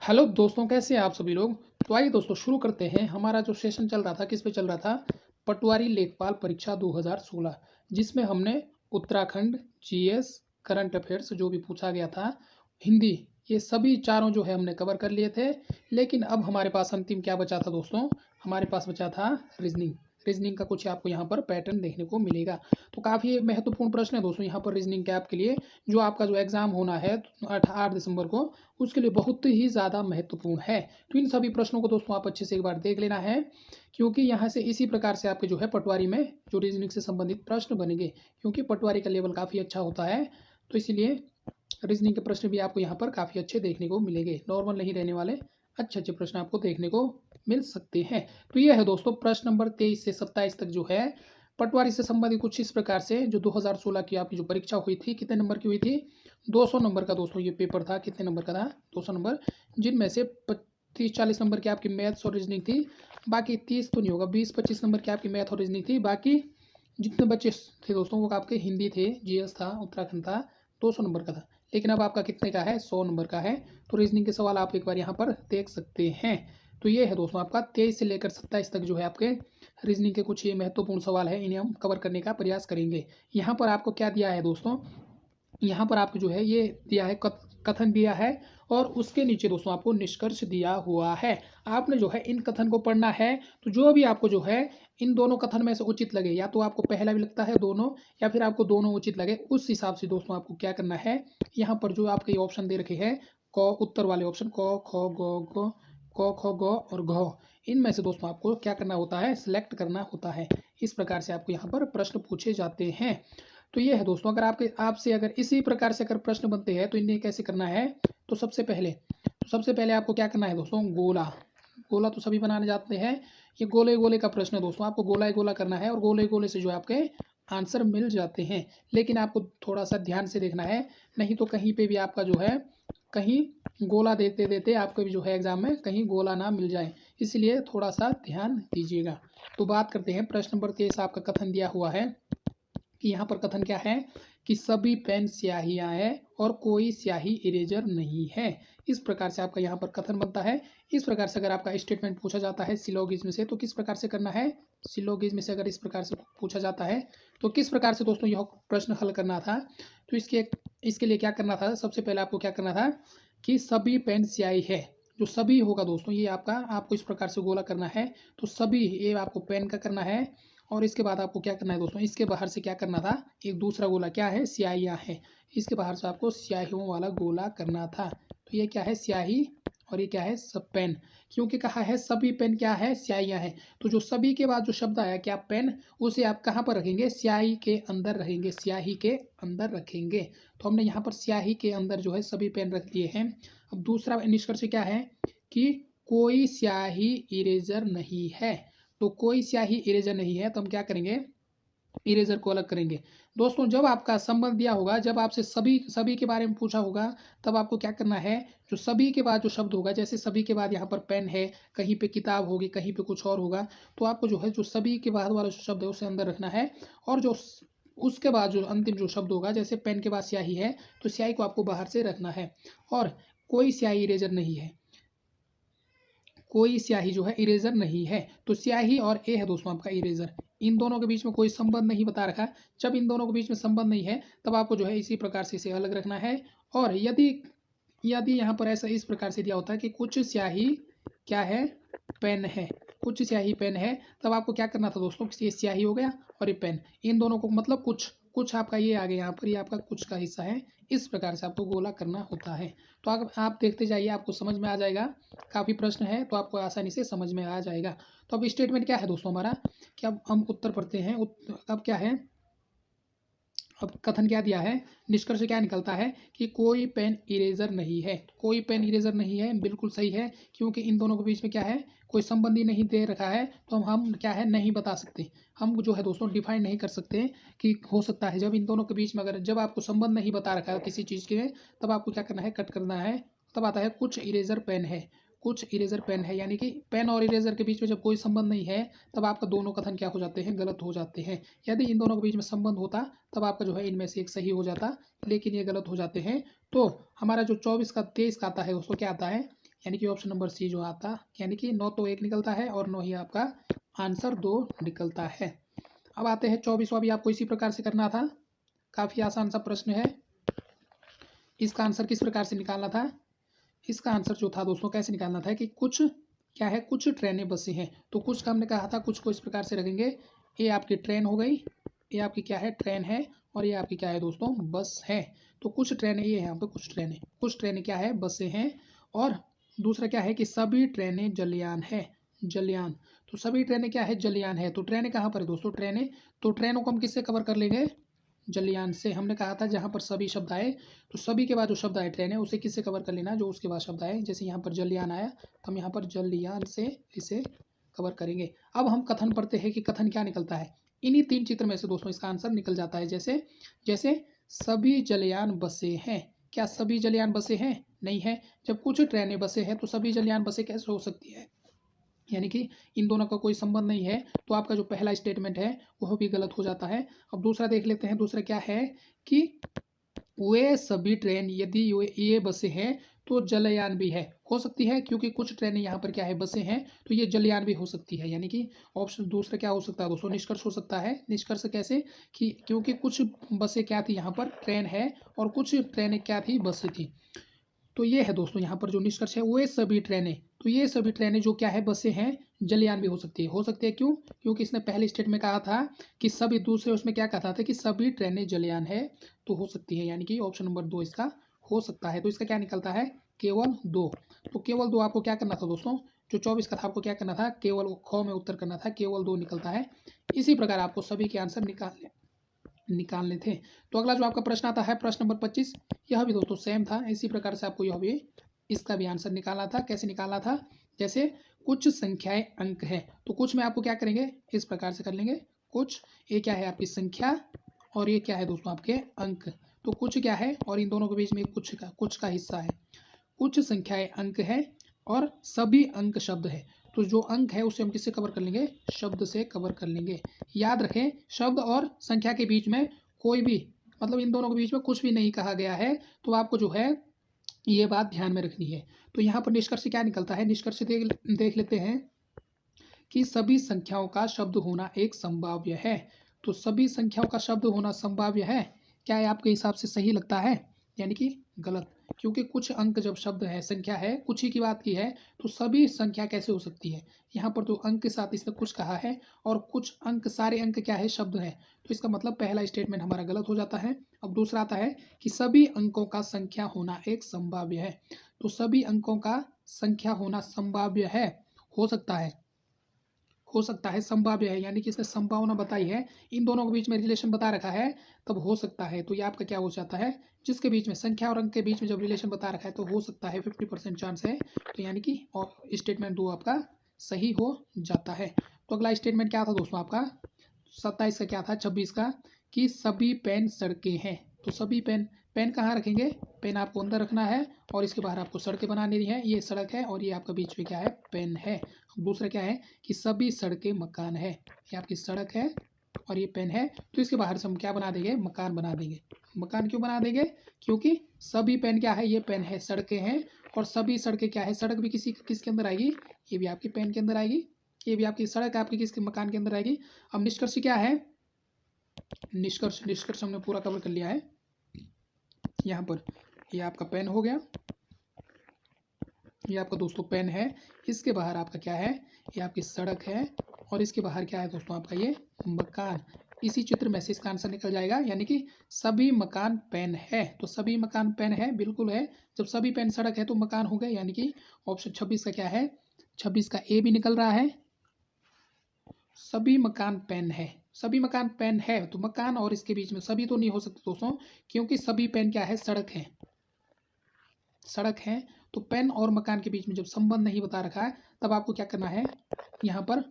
Hello दोस्तों, कैसे हैं आप सभी लोग। तो आइए दोस्तों शुरू करते हैं। हमारा जो सेशन चल रहा था, किस पे चल रहा था, पटवारी लेखपाल परीक्षा 2016, जिसमें हमने उत्तराखंड, जीएस, करंट अफेयर्स जो भी पूछा गया था, हिंदी, ये सभी चारों जो है हमने कवर कर लिए थे। लेकिन अब हमारे पास अंतिम क्या बचा था दोस्तों, हमारे पास बचा था रीजनिंग। रीजनिंग का कुछ आपको यहाँ पर पैटर्न देखने को मिलेगा। तो काफ़ी महत्वपूर्ण प्रश्न है दोस्तों यहाँ पर रीजनिंग के आपके लिए, जो आपका जो एग्ज़ाम होना है 8 दिसंबर को, उसके लिए बहुत ही ज़्यादा महत्वपूर्ण है। तो इन सभी प्रश्नों को दोस्तों आप अच्छे से एक बार देख लेना है, क्योंकि यहाँ से इसी प्रकार से आपके जो है पटवारी में जो रीजनिंग से संबंधित प्रश्न बनेंगे, क्योंकि पटवारी का लेवल काफ़ी अच्छा होता है। तो इसलिए रीजनिंग के प्रश्न भी आपको यहाँ पर काफ़ी अच्छे देखने को मिलेंगे, नॉर्मल नहीं रहने वाले, अच्छे अच्छे प्रश्न आपको देखने को मिल सकते हैं। तो ये है दोस्तों प्रश्न नंबर 23 से 27 तक जो है पटवारी से संबंधित कुछ इस प्रकार से, जो 2016 की आपकी जो परीक्षा हुई थी, कितने नंबर की हुई थी, 200 नंबर का दोस्तों ये पेपर था। कितने नंबर का था, 200 नंबर, जिनमें से 30-40 नंबर की आपकी मैथ्स और रीजनिंग थी। बाकी 30 तो नहीं होगा, 20-25 नंबर की आपकी मैथ और रीजनिंग थी। बाकी जितने बच्चे थे दोस्तों वो आपके हिंदी थे, जीएस था, उत्तराखंड था, 200 नंबर का था। लेकिन अब आपका कितने का है, 100 नंबर का है। तो रीजनिंग के सवाल आप एक बार यहाँ पर देख सकते हैं। तो ये है दोस्तों आपका 23 से लेकर 27 तक जो है आपके रीजनिंग के कुछ ये महत्वपूर्ण सवाल है, इन्हें हम कवर करने का प्रयास करेंगे। यहाँ पर आपको क्या दिया है दोस्तों, यहाँ पर आपको जो है ये दिया है, कथन दिया है, और उसके नीचे दोस्तों आपको निष्कर्ष दिया हुआ है। आपने जो है इन कथन को पढ़ना है। तो जो भी आपको जो है इन दोनों कथन में से उचित लगे, या तो आपको पहला भी लगता है दोनों, या फिर आपको दोनों उचित लगे, उस हिसाब से दोस्तों आपको क्या करना है, यहाँ पर जो आपके ऑप्शन दे रखे हैं, क उत्तर वाले ऑप्शन, क ख ग क ख ग और घ, इनमें से दोस्तों आपको क्या करना होता है, सिलेक्ट करना होता है। इस प्रकार से आपको यहाँ पर प्रश्न पूछे जाते हैं। तो ये है दोस्तों, अगर आपसे अगर इसी प्रकार से अगर प्रश्न बनते हैं तो इन्हें कैसे करना है। तो सबसे पहले आपको क्या करना है दोस्तों, गोला। गोला तो सभी बनाने जाते हैं। ये गोले गोले का प्रश्न है दोस्तों, आपको गोला ही गोला करना है, और गोले गोले से जो है आपके आंसर मिल जाते हैं। लेकिन आपको थोड़ा सा ध्यान से देखना है, नहीं तो कहीं पे भी आपका जो है, कहीं गोला देते देते आपको भी जो है एग्जाम में कहीं गोला ना मिल जाए, इसलिए थोड़ा सा ध्यान दीजिएगा। तो बात करते हैं प्रश्न नंबर 23। आपका कथन दिया हुआ है कि यहाँ पर कथन क्या है कि सभी पेन स्याहियाँ हैं और कोई स्याही इरेजर नहीं है। इस प्रकार से आपका यहाँ पर कथन बनता है। इस प्रकार से अगर आपका स्टेटमेंट पूछा जाता है सिलोगिज्म से, तो किस प्रकार से करना है, सिलोगिज्म से अगर इस प्रकार से पूछा जाता है तो किस प्रकार से दोस्तों यह प्रश्न हल करना था। तो इसके लिए क्या करना था, सबसे पहले आपको क्या करना था कि सभी पेन स्याही है। जो सभी होगा दोस्तों, ये आपको इस प्रकार से गोला करना है। तो सभी ये आपको पेन का करना है, और इसके बाद आपको क्या करना है दोस्तों, इसके बाहर से क्या करना था, एक दूसरा गोला क्या है, स्याहियाँ है, इसके बाहर से आपको स्याहियों वाला गोला करना था। तो ये क्या है, स्याही, और ये क्या है, सब पेन। क्योंकि कहा है सभी पेन क्या है, स्याहियाँ है, तो जो सभी के बाद जो शब्द आया क्या, पेन, उसे आप कहाँ पर रखेंगे, स्याही के अंदर रहेंगे, स्याही के अंदर रखेंगे। तो हमने यहाँ पर स्याही के अंदर जो है सभी पेन रख लिए हैं। अब दूसरा निष्कर्ष क्या है कि कोई स्याही इरेजर नहीं है। तो कोई स्याही इरेजर नहीं है, तो हम क्या करेंगे, इरेजर को अलग करेंगे। दोस्तों जब आपका संबंध दिया होगा, जब आपसे सभी सभी के बारे में पूछा होगा, तब आपको क्या करना है, जो सभी के बाद जो शब्द होगा, जैसे सभी के बाद यहाँ पर पेन है, कहीं पे किताब होगी, कहीं पे कुछ और होगा, तो आपको जो है जो सभी के बाद वाला जो शब्द है उसे अंदर रखना है। और जो उसके बाद जो अंतिम जो शब्द होगा, जैसे पेन के बाद स्याही है, तो स्याही को आपको बाहर से रखना है। और कोई स्याही इरेजर नहीं है, कोई स्याही जो है इरेजर नहीं है। तो स्याही और ए है दोस्तों आपका इरेजर, इन दोनों के बीच में कोई संबंध नहीं बता रखा। जब इन दोनों के बीच में संबंध नहीं है, तब आपको जो है इसी प्रकार से इसे अलग रखना है। और यदि यदि यहाँ पर ऐसा इस प्रकार से दिया होता है कि कुछ स्याही क्या है, पेन है, कुछ स्याही पेन है, तब आपको क्या करना था दोस्तों, ये स्याही हो गया और ये पेन, इन दोनों को मतलब कुछ कुछ आपका ये आ गया यहाँ पर, ये आपका कुछ का हिस्सा है। इस प्रकार से आपको गोला करना होता है। तो अगर आप देखते जाइए, आपको समझ में आ जाएगा। काफ़ी प्रश्न है तो आपको आसानी से समझ में आ जाएगा। तो अब स्टेटमेंट क्या है दोस्तों हमारा, कि अब हम उत्तर पढ़ते हैं। अब क्या है, अब कथन क्या दिया है, निष्कर्ष क्या निकलता है कि कोई पेन इरेजर नहीं है। कोई पेन इरेजर नहीं है, बिल्कुल सही है, क्योंकि इन दोनों के बीच में क्या है, कोई संबंधी नहीं दे रखा है, तो हम क्या है, नहीं बता सकते। हम जो है दोस्तों डिफाइन नहीं कर सकते कि हो सकता है जब इन दोनों के बीच में अगर जब आपको संबंध नहीं बता रखा है किसी चीज़ के, तब आपको क्या करना है, कट करना है। तब आता है कुछ इरेजर पेन है, कुछ इरेजर पेन है, यानी कि पेन और इरेजर के बीच में जब कोई संबंध नहीं है, तब आपका दोनों कथन क्या हो जाते हैं, गलत हो जाते हैं। यदि इन दोनों के बीच में संबंध होता, तब आपका जो है इनमें से एक सही हो जाता, लेकिन ये गलत हो जाते हैं। तो हमारा जो 24 का 23 का आता है उसको क्या आता है, यानी कि ऑप्शन नंबर सी जो आता, यानी कि 9 तो 1 निकलता है और 9 ही आपका आंसर 2 निकलता है। अब आते हैं 24वां, भी आपको इसी प्रकार से करना था। काफ़ी आसान सा प्रश्न है। इसका आंसर किस प्रकार से निकालना था? इसका आंसर जो था दोस्तों कैसे निकालना था कि कुछ क्या है, कुछ ट्रेनें बसें हैं। तो कुछ का हमने कहा था कुछ को इस प्रकार से रखेंगे, ये आपकी ट्रेन हो गई, ये आपकी क्या है ट्रेन है, और ये आपकी क्या है दोस्तों बस है। तो कुछ ट्रेनें, ये यहाँ पे कुछ ट्रेनें क्या है बसें हैं। और दूसरा क्या है कि सभी ट्रेनें जलयान है, जलयान। तो सभी ट्रेनें क्या है जलयान है। तो ट्रेनें कहाँ पर है दोस्तों, ट्रेनें, तो ट्रेनों को हम किससे कवर कर लेंगे, जलयान से। हमने कहा था जहाँ पर सभी शब्द आए तो सभी के बाद जो शब्द आए ट्रेन है उसे किससे कवर कर लेना, जो उसके बाद शब्द आए। जैसे यहाँ पर जलयान आया तो हम यहाँ पर जलयान से इसे कवर करेंगे। अब हम कथन पढ़ते हैं कि कथन क्या निकलता है। इन्हीं 3 चित्र में से दोस्तों इसका आंसर निकल जाता है। जैसे जैसे सभी जलयान बसे हैं। क्या सभी जलयान बसे हैं? नहीं है। जब कुछ ट्रेनें बसे हैं तो सभी जलयान बसें कैसे हो सकती है, यानी कि इन दोनों का कोई संबंध नहीं है। तो आपका जो पहला स्टेटमेंट है वह भी गलत हो जाता है। अब दूसरा देख लेते हैं। दूसरा क्या है कि वे सभी ट्रेन, यदि ये बसें हैं तो जलयान भी है, हो सकती है, क्योंकि कुछ ट्रेनें यहाँ पर क्या है बसें हैं तो ये जलयान भी हो सकती है। यानी कि ऑप्शन दूसरा क्या हो सकता है दोस्तों, निष्कर्ष हो सकता है। निष्कर्ष कैसे कि क्योंकि कुछ बसें क्या थी, यहाँ पर ट्रेन है, और कुछ ट्रेनें क्या थी, बसें थी। तो ये है दोस्तों यहाँ पर जो निष्कर्ष है वे सभी ट्रेनें, तो ये सभी ट्रेनें जो क्या है बसें हैं, जलयान भी हो सकती है। हो सकती है क्यों, क्योंकि इसने पहले स्टेट में कहा था कि सभी, दूसरे उसमें क्या कहा था कि सभी ट्रेनें जलयान है, तो हो सकती है। यानी कि ऑप्शन नंबर 2 इसका हो सकता है। तो इसका क्या निकलता है, केवल 2। तो केवल 2 आपको क्या करना था दोस्तों, जो 24 का था आपको क्या करना था, केवल ख में उत्तर करना था, केवल 2 निकलता है। इसी प्रकार आपको सभी के आंसर निकालने थे। तो अगला जो आपका प्रश्न आता है प्रश्न नंबर 25, यह भी दोस्तों सेम था। इसी प्रकार से आपको यह भी, इसका भी आंसर निकालना था। कैसे निकालना था, जैसे कुछ संख्याएं अंक है, तो कुछ में आपको क्या करेंगे, इस प्रकार से कर लेंगे। कुछ, ये क्या है आपकी संख्या, और ये क्या है दोस्तों आपके अंक। तो कुछ क्या है, और इन दोनों के बीच में कुछ का हिस्सा है। कुछ संख्याएं अंक है और सभी अंक शब्द है। तो जो अंक है उसे हम किससे कवर कर लेंगे, शब्द से कवर कर लेंगे। याद रखें शब्द और संख्या के बीच में कोई भी, मतलब इन दोनों के बीच में कुछ भी नहीं कहा गया है। तो आपको जो है ये बात ध्यान में रखनी है। तो यहाँ पर निष्कर्ष क्या निकलता है, निष्कर्ष देख लेते हैं कि सभी संख्याओं का शब्द होना एक संभाव्य है। तो सभी संख्याओं का शब्द होना संभाव्य है, क्या ये आपके हिसाब से सही लगता है, यानी कि गलत। क्योंकि कुछ अंक जब शब्द है, संख्या है, कुछ ही की बात की है, तो सभी संख्या कैसे हो सकती है। यहाँ पर तो अंक के साथ इसने कुछ कहा है, और कुछ अंक, सारे अंक क्या है, शब्द है। तो इसका मतलब पहला स्टेटमेंट हमारा गलत हो जाता है। अब दूसरा आता है कि सभी अंकों का संख्या होना एक संभाव्य है। तो सभी अंकों का संख्या होना संभाव्य है, हो सकता है, हो सकता है, संभाव्य है, यानी कि इसने संभावना बताई है, इन दोनों के बीच में रिलेशन बता रखा है, तब हो सकता है। तो ये आपका क्या हो जाता है, जिसके बीच में संख्या और अंक के बीच में जब रिलेशन बता रखा है तो हो सकता है, 50% चांस है। तो यानी कि और स्टेटमेंट 2 आपका सही हो जाता है। तो अगला स्टेटमेंट क्या था दोस्तों आपका, 27 का क्या था, 26 का, कि सभी पेन सड़कें हैं। तो सभी पेन, पेन कहाँ रखेंगे, पेन आपको अंदर रखना है, और इसके बाहर आपको सड़कें बनानी है। ये सड़क है और ये आपका बीच में क्या है, पेन है। दूसरा क्या है कि सभी सड़कें मकान है। ये आपकी सड़क है और ये पेन है, तो इसके बाहर से हम क्या बना देंगे, मकान बना देंगे। मकान क्यों बना देंगे, क्योंकि सभी पेन क्या है, ये पेन है, सड़कें हैं, और सभी सड़कें क्या है, सड़क भी किसके अंदर आएगी, ये भी आपकी पेन के अंदर आएगी, ये भी आपकी सड़क आपकी किसके, मकान के अंदर आएगी। अब निष्कर्ष क्या है, निष्कर्ष हमने पूरा कवर कर लिया है। यहाँ पर ये आपका पेन हो गया, ये आपका दोस्तों पेन है, इसके बाहर आपका क्या है, ये आपकी सड़क है, और इसके बाहर क्या है दोस्तों आपका ये मकान। इसी चित्र में से इसका आंसर निकल जाएगा, यानी कि सभी मकान पेन है। तो सभी मकान पेन है, बिल्कुल है। जब सभी पेन सड़क है तो मकान हो गए, यानी कि ऑप्शन 26 का क्या है, 26 का ए भी निकल रहा है। सभी मकान पेन है, सभी मकान पेन है, तो मकान और इसके बीच में सभी तो नहीं हो सकते दोस्तों, क्योंकि सभी पेन क्या है, सड़क है, सड़क है। तो पेन और मकान के बीच में जब संबंध नहीं बता रखा है तब आपको क्या करना है यहाँ पर,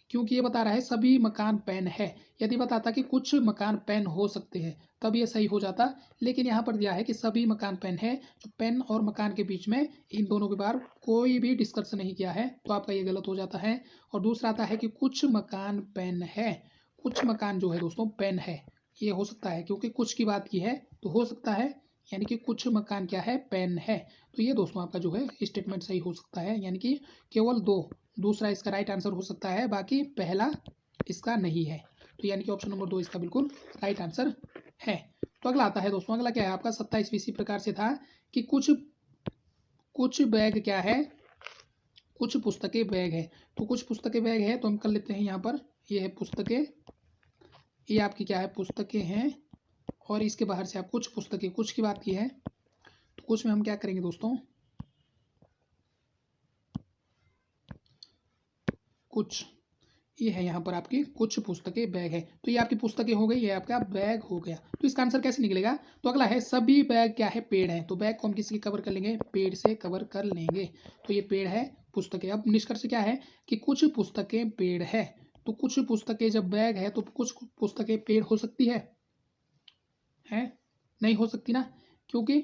क्योंकि ये बता रहा है सभी मकान पेन है। यदि बताता कि कुछ मकान पेन हो सकते हैं तब ये सही हो जाता, लेकिन यहाँ पर दिया है कि सभी मकान पेन है, जो पेन और मकान के बीच में इन दोनों के बारे कोई भी डिस्कस नहीं किया है, तो आपका ये गलत हो जाता है। और दूसरा आता है कि कुछ मकान पेन है, कुछ मकान जो है दोस्तों पेन है, ये हो सकता है, क्योंकि कुछ की बात की है तो हो सकता है, यानी कि कुछ मकान क्या है, पेन है। तो ये दोस्तों आपका जो है स्टेटमेंट सही हो सकता है, यानी कि केवल दो, दूसरा इसका राइट आंसर हो सकता है, बाकी पहला इसका नहीं है। तो यानी कि ऑप्शन नंबर 2 इसका बिल्कुल राइट आंसर है। तो अगला आता है दोस्तों, अगला क्या है आपका 27 इसी प्रकार से था कि कुछ बैग क्या है, कुछ पुस्तकें बैग है। तो कुछ पुस्तकें बैग है तो हम कर लेते हैं यहाँ पर, ये है पुस्तकें, ये आपकी क्या है पुस्तकें हैं, और इसके बाहर से आप कुछ पुस्तकें, कुछ की बात की है तो कुछ में हम क्या करेंगे दोस्तों, कुछ, ये है यहाँ पर आपकी कुछ पुस्तकें बैग है। तो ये आपकी पुस्तकें हो गई, ये आपका बैग हो गया। तो इसका आंसर कैसे निकलेगा, तो अगला है सभी बैग क्या है, पेड़ है। तो बैग को हम किसी कवर कर लेंगे, पेड़ से कवर कर लेंगे। तो ये पेड़ है, पुस्तकें। अब निष्कर्ष क्या है कि कुछ पुस्तकें पेड़ है। तो कुछ पुस्तकें जब बैग है तो कुछ पुस्तकें पेड़ हो सकती है नहीं हो सकती ना, क्योंकि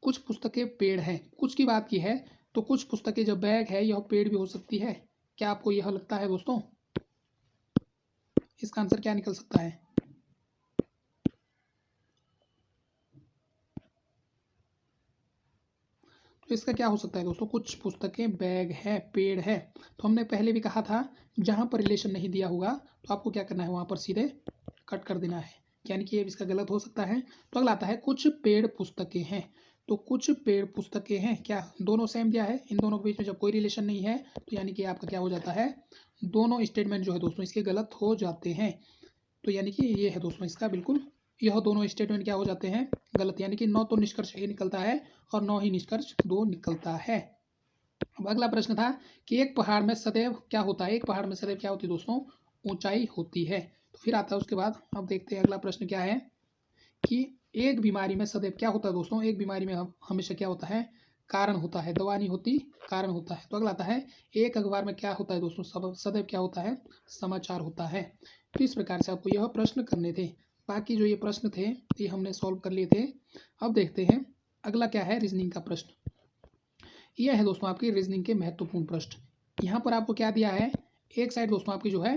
कुछ पुस्तकें पेड़ है, कुछ की बात की है। तो कुछ पुस्तकें जब बैग है यह पेड़ भी हो सकती है। क्या आपको यह लगता है दोस्तों, इसका आंसर क्या निकल सकता है। तो इसका क्या हो सकता है दोस्तों, कुछ पुस्तकें बैग है, पेड़ है। तो हमने पहले भी कहा था जहां पर रिलेशन नहीं दिया होगा तो आपको क्या करना है, वहां पर सीधे कट कर देना है, यानी कि ये इसका गलत हो सकता है। तो अगला आता है कुछ पेड़ पुस्तकें हैं। तो कुछ पेड़ पुस्तकें हैं, क्या दोनों सेम दिया है, इन दोनों के बीच में जब कोई रिलेशन नहीं है तो यानी कि आपका क्या हो जाता है, दोनों स्टेटमेंट जो है दोस्तों इसके गलत हो जाते हैं। तो यानी कि ये है दोस्तों इसका बिल्कुल, यह दोनों स्टेटमेंट क्या हो जाते हैं, गलत। यानी कि 9 तो निष्कर्ष ए निकलता है और 9 ही निष्कर्ष 2 निकलता है। अब अगला प्रश्न था कि एक पहाड़ में सदैव क्या होता है, एक पहाड़ में सदैव क्या होती है दोस्तों, ऊंचाई होती है। तो फिर आता है उसके बाद, अब देखते हैं अगला प्रश्न क्या है कि एक बीमारी में सदैव क्या होता है दोस्तों, एक बीमारी में हमेशा क्या होता है, कारण होता है, दवा नहीं होती, कारण होता है। तो अगला आता है एक अखबार में क्या होता है दोस्तों, सदैव क्या होता है, समाचार होता है। तो इस प्रकार से आपको यह प्रश्न करने थे। बाकी जो ये प्रश्न थे ये हमने सॉल्व कर लिए थे। अब देखते हैं अगला क्या है, रीजनिंग का प्रश्न। यह है दोस्तों आपकी रीजनिंग के महत्वपूर्ण प्रश्न। यहाँ पर आपको क्या दिया है, एक साइड दोस्तों आपकी जो है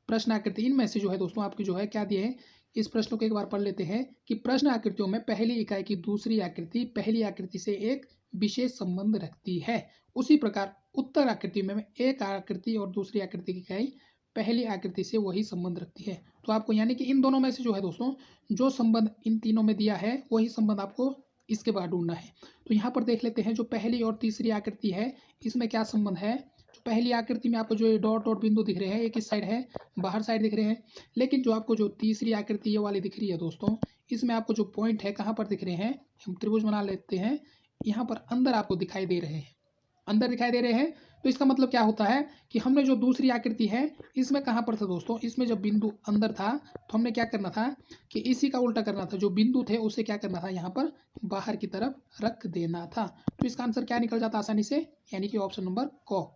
प्रश्न आकृति, इनमें से जो है दोस्तों आपकी जो है क्या दिए हैं, इस प्रश्न को एक बार पढ़ लेते हैं कि प्रश्न आकृतियों में पहली इकाई की दूसरी आकृति पहली आकृति से एक विशेष संबंध रखती है। उसी प्रकार उत्तर आकृति में एक आकृति और दूसरी आकृति की इकाई पहली आकृति से वही संबंध रखती है। तो आपको यानी कि इन दोनों में से जो है दोस्तों जो संबंध इन तीनों में दिया है वही संबंध आपको इसके बाद ढूंढना है। तो यहाँ पर देख लेते हैं जो पहली और तीसरी आकृति है इसमें क्या संबंध है। जो पहली आकृति में आपको जो डॉट डॉट बिंदु दिख रहे हैं एक इस साइड है, बाहर साइड दिख रहे हैं। लेकिन जो आपको जो तीसरी आकृति ये वाली दिख रही है दोस्तों, इसमें आपको जो पॉइंट है कहाँ पर दिख रहे हैं, हम त्रिभुज बना लेते हैं, यहाँ पर अंदर आपको दिखाई दे रहे हैं, अंदर दिखाई दे रहे हैं। तो इसका मतलब क्या होता है कि हमने जो दूसरी आकृति है इसमें कहाँ पर था दोस्तों, इसमें जब बिंदु अंदर था तो हमने क्या करना था कि इसी का उल्टा करना था, जो बिंदु थे उसे क्या करना था, यहाँ पर बाहर की तरफ रख देना था। तो इसका आंसर क्या निकल जाता आसानी से, यानी कि ऑप्शन नंबर क,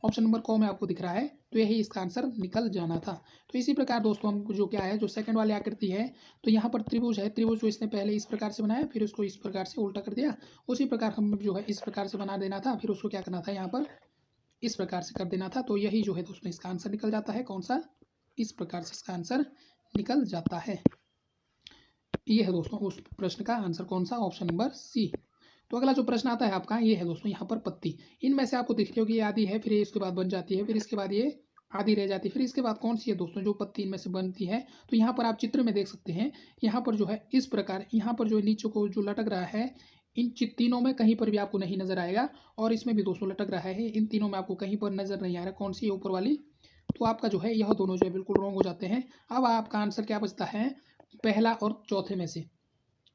ऑप्शन नंबर क में आपको दिख रहा है। तो यही इसका आंसर निकल जाना था। तो इसी प्रकार दोस्तों हम जो क्या है, जो सेकंड वाली आकृति है, तो यहाँ पर त्रिभुज है, त्रिभुज जो इसने पहले इस प्रकार से बनाया फिर उसको इस प्रकार से उल्टा कर दिया, उसी प्रकार हम जो है इस प्रकार से बना देना था, फिर उसको क्या करना था, यहाँ पर इस प्रकार से कर देना था। तो यही जो है दोस्तों इसका आंसर निकल जाता है, कौन सा, इस प्रकार से इसका आंसर निकल जाता है। ये है दोस्तों उस प्रश्न का आंसर कौन सा, ऑप्शन नंबर सी। तो अगला जो प्रश्न आता है आपका ये है दोस्तों, यहाँ पर पत्ती, इनमें से आपको दिख रही होगी ये आधी है, फिर इसके बाद बन जाती है, फिर इसके बाद ये आधी रह जाती है, फिर इसके बाद कौन सी है दोस्तों जो पत्ती इनमें से बनती है। तो यहाँ पर आप चित्र में देख सकते हैं, यहाँ पर जो है इस प्रकार, यहाँ पर जो नीचे को जो लटक रहा है, इन तीनों में कहीं पर भी आपको नहीं नजर आएगा, और इसमें भी दोस्तों लटक रहा है, इन तीनों में आपको कहीं पर नजर नहीं आ रहा कौन सी है ऊपर वाली। तो आपका जो है यह दोनों जो है बिल्कुल रॉन्ग हो जाते हैं। अब आपका आंसर क्या बचता है, पहला और चौथे में से।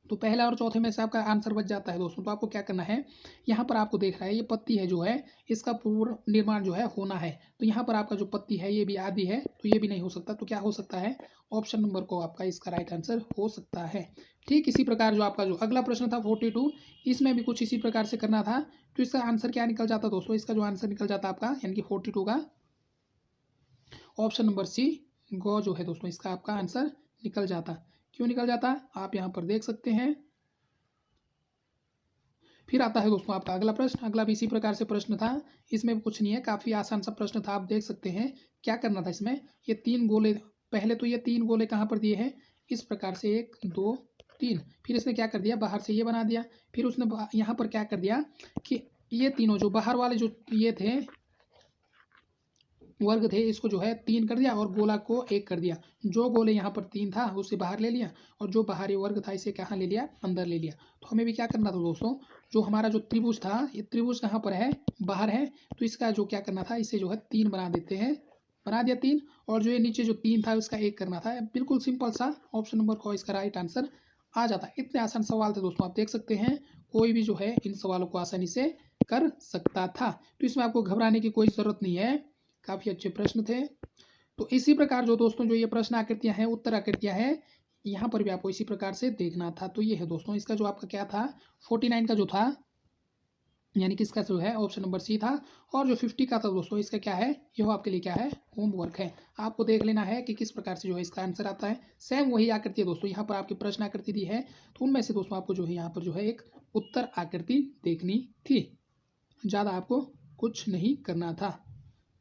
तो पहला और चौथे में से आपका आंसर बच जाता है दोस्तों। तो आपको क्या करना है, यहाँ पर आपको देख रहा है ये पत्ती है जो है इसका पूर्ण निर्माण जो है होना है। तो यहाँ पर आपका जो पत्ती है ये भी आधी है, तो ये भी नहीं हो सकता। तो क्या हो सकता है, ऑप्शन नंबर को आपका इसका राइट आंसर हो सकता है। ठीक इसी प्रकार जो आपका जो अगला प्रश्न था 42, इसमें भी कुछ इसी प्रकार से करना था। तो इसका आंसर क्या निकल जाता दोस्तों, इसका जो आंसर निकल जाता आपका यानी कि 42 का ऑप्शन नंबर सी गो जो है दोस्तों, इसका आपका आंसर निकल जाता। क्यों निकल जाता आप यहाँ पर देख सकते हैं। फिर आता है दोस्तों आपका अगला प्रश्न, अगला भी इसी प्रकार से प्रश्न था, इसमें कुछ नहीं है, काफ़ी आसान सा प्रश्न था। आप देख सकते हैं क्या करना था इसमें, ये तीन गोले, पहले तो ये तीन गोले कहाँ पर दिए हैं, इस प्रकार से 1 2 3। फिर इसने क्या कर दिया, बाहर से ये बना दिया। फिर उसने यहाँ पर क्या कर दिया कि ये तीनों जो बाहर वाले जो ये थे वर्ग थे, इसको जो है 3 कर दिया और गोला को 1 कर दिया। जो गोले यहाँ पर 3 था उसे बाहर ले लिया और जो बाहरी वर्ग था इसे कहाँ ले लिया, अंदर ले लिया। तो हमें भी क्या करना था दोस्तों, जो हमारा जो त्रिभुज था, ये त्रिभुज कहाँ पर है, बाहर है। तो इसका जो क्या करना था, इसे जो है 3 बना देते हैं, बना दिया 3। और जो ये नीचे जो 3 था उसका 1 करना था। बिल्कुल सिंपल सा ऑप्शन नंबर को इसका राइट आंसर आ जाता है। इतने आसान सवाल थे दोस्तों, आप देख सकते हैं कोई भी जो है इन सवालों को आसानी से कर सकता था। तो इसमें आपको घबराने की कोई ज़रूरत नहीं है, काफ़ी अच्छे प्रश्न थे। तो इसी प्रकार जो दोस्तों जो ये प्रश्न आकृतियां हैं, उत्तर आकृतियां हैं, यहाँ पर भी आपको इसी प्रकार से देखना था। तो ये है दोस्तों, इसका जो आपका क्या था 49 का जो था, यानी कि इसका जो है ऑप्शन नंबर सी था। और जो 50 का था दोस्तों, इसका क्या है, यह आपके लिए क्या है, होमवर्क है। आपको देख लेना है कि किस प्रकार से जो है इसका आंसर आता है। सेम वही आकृति है दोस्तों, यहाँ पर आपकी प्रश्न आकृति दी है, तो उनमें से दोस्तों आपको जो है यहाँ पर जो है एक उत्तर आकृति देखनी थी। ज़्यादा आपको कुछ नहीं करना था।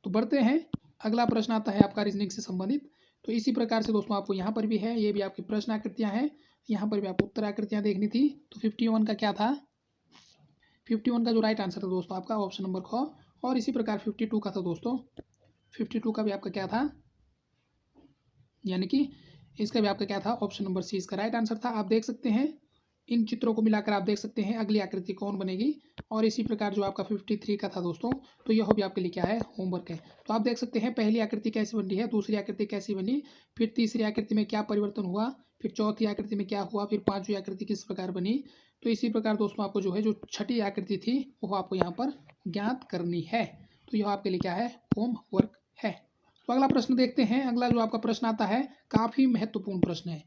तो बढ़ते हैं, अगला प्रश्न आता है आपका रीजनिंग से संबंधित। तो इसी प्रकार से दोस्तों आपको यहाँ पर भी है, ये भी आपकी प्रश्न आकृतियाँ हैं, यहाँ पर भी आपको उत्तर आकृतियाँ देखनी थी। तो 51 का क्या था, 51 का जो राइट आंसर था दोस्तों आपका ऑप्शन नंबर ख। और इसी प्रकार 52 का था दोस्तों, 52 का भी आपका क्या था, यानी कि इसका भी आपका क्या था, ऑप्शन नंबर सी इसका राइट आंसर था। आप देख सकते हैं इन चित्रों को मिलाकर आप देख सकते हैं अगली आकृति कौन बनेगी। और इसी प्रकार जो आपका 53 का था दोस्तों, तो यह भी आपके लिए क्या है, होमवर्क है। तो आप देख सकते हैं पहली आकृति कैसी बन रही है, दूसरी आकृति कैसी बनी, फिर तीसरी आकृति में क्या परिवर्तन हुआ, फिर चौथी आकृति में क्या हुआ, फिर पांचवी आकृति किस प्रकार बनी। तो इसी प्रकार दोस्तों आपको जो है जो छठी आकृति थी वो आपको यहाँ पर ज्ञात करनी है। तो यह आपके लिए क्या है, होमवर्क है। तो अगला प्रश्न देखते हैं। अगला जो आपका प्रश्न आता है काफ़ी महत्वपूर्ण प्रश्न है।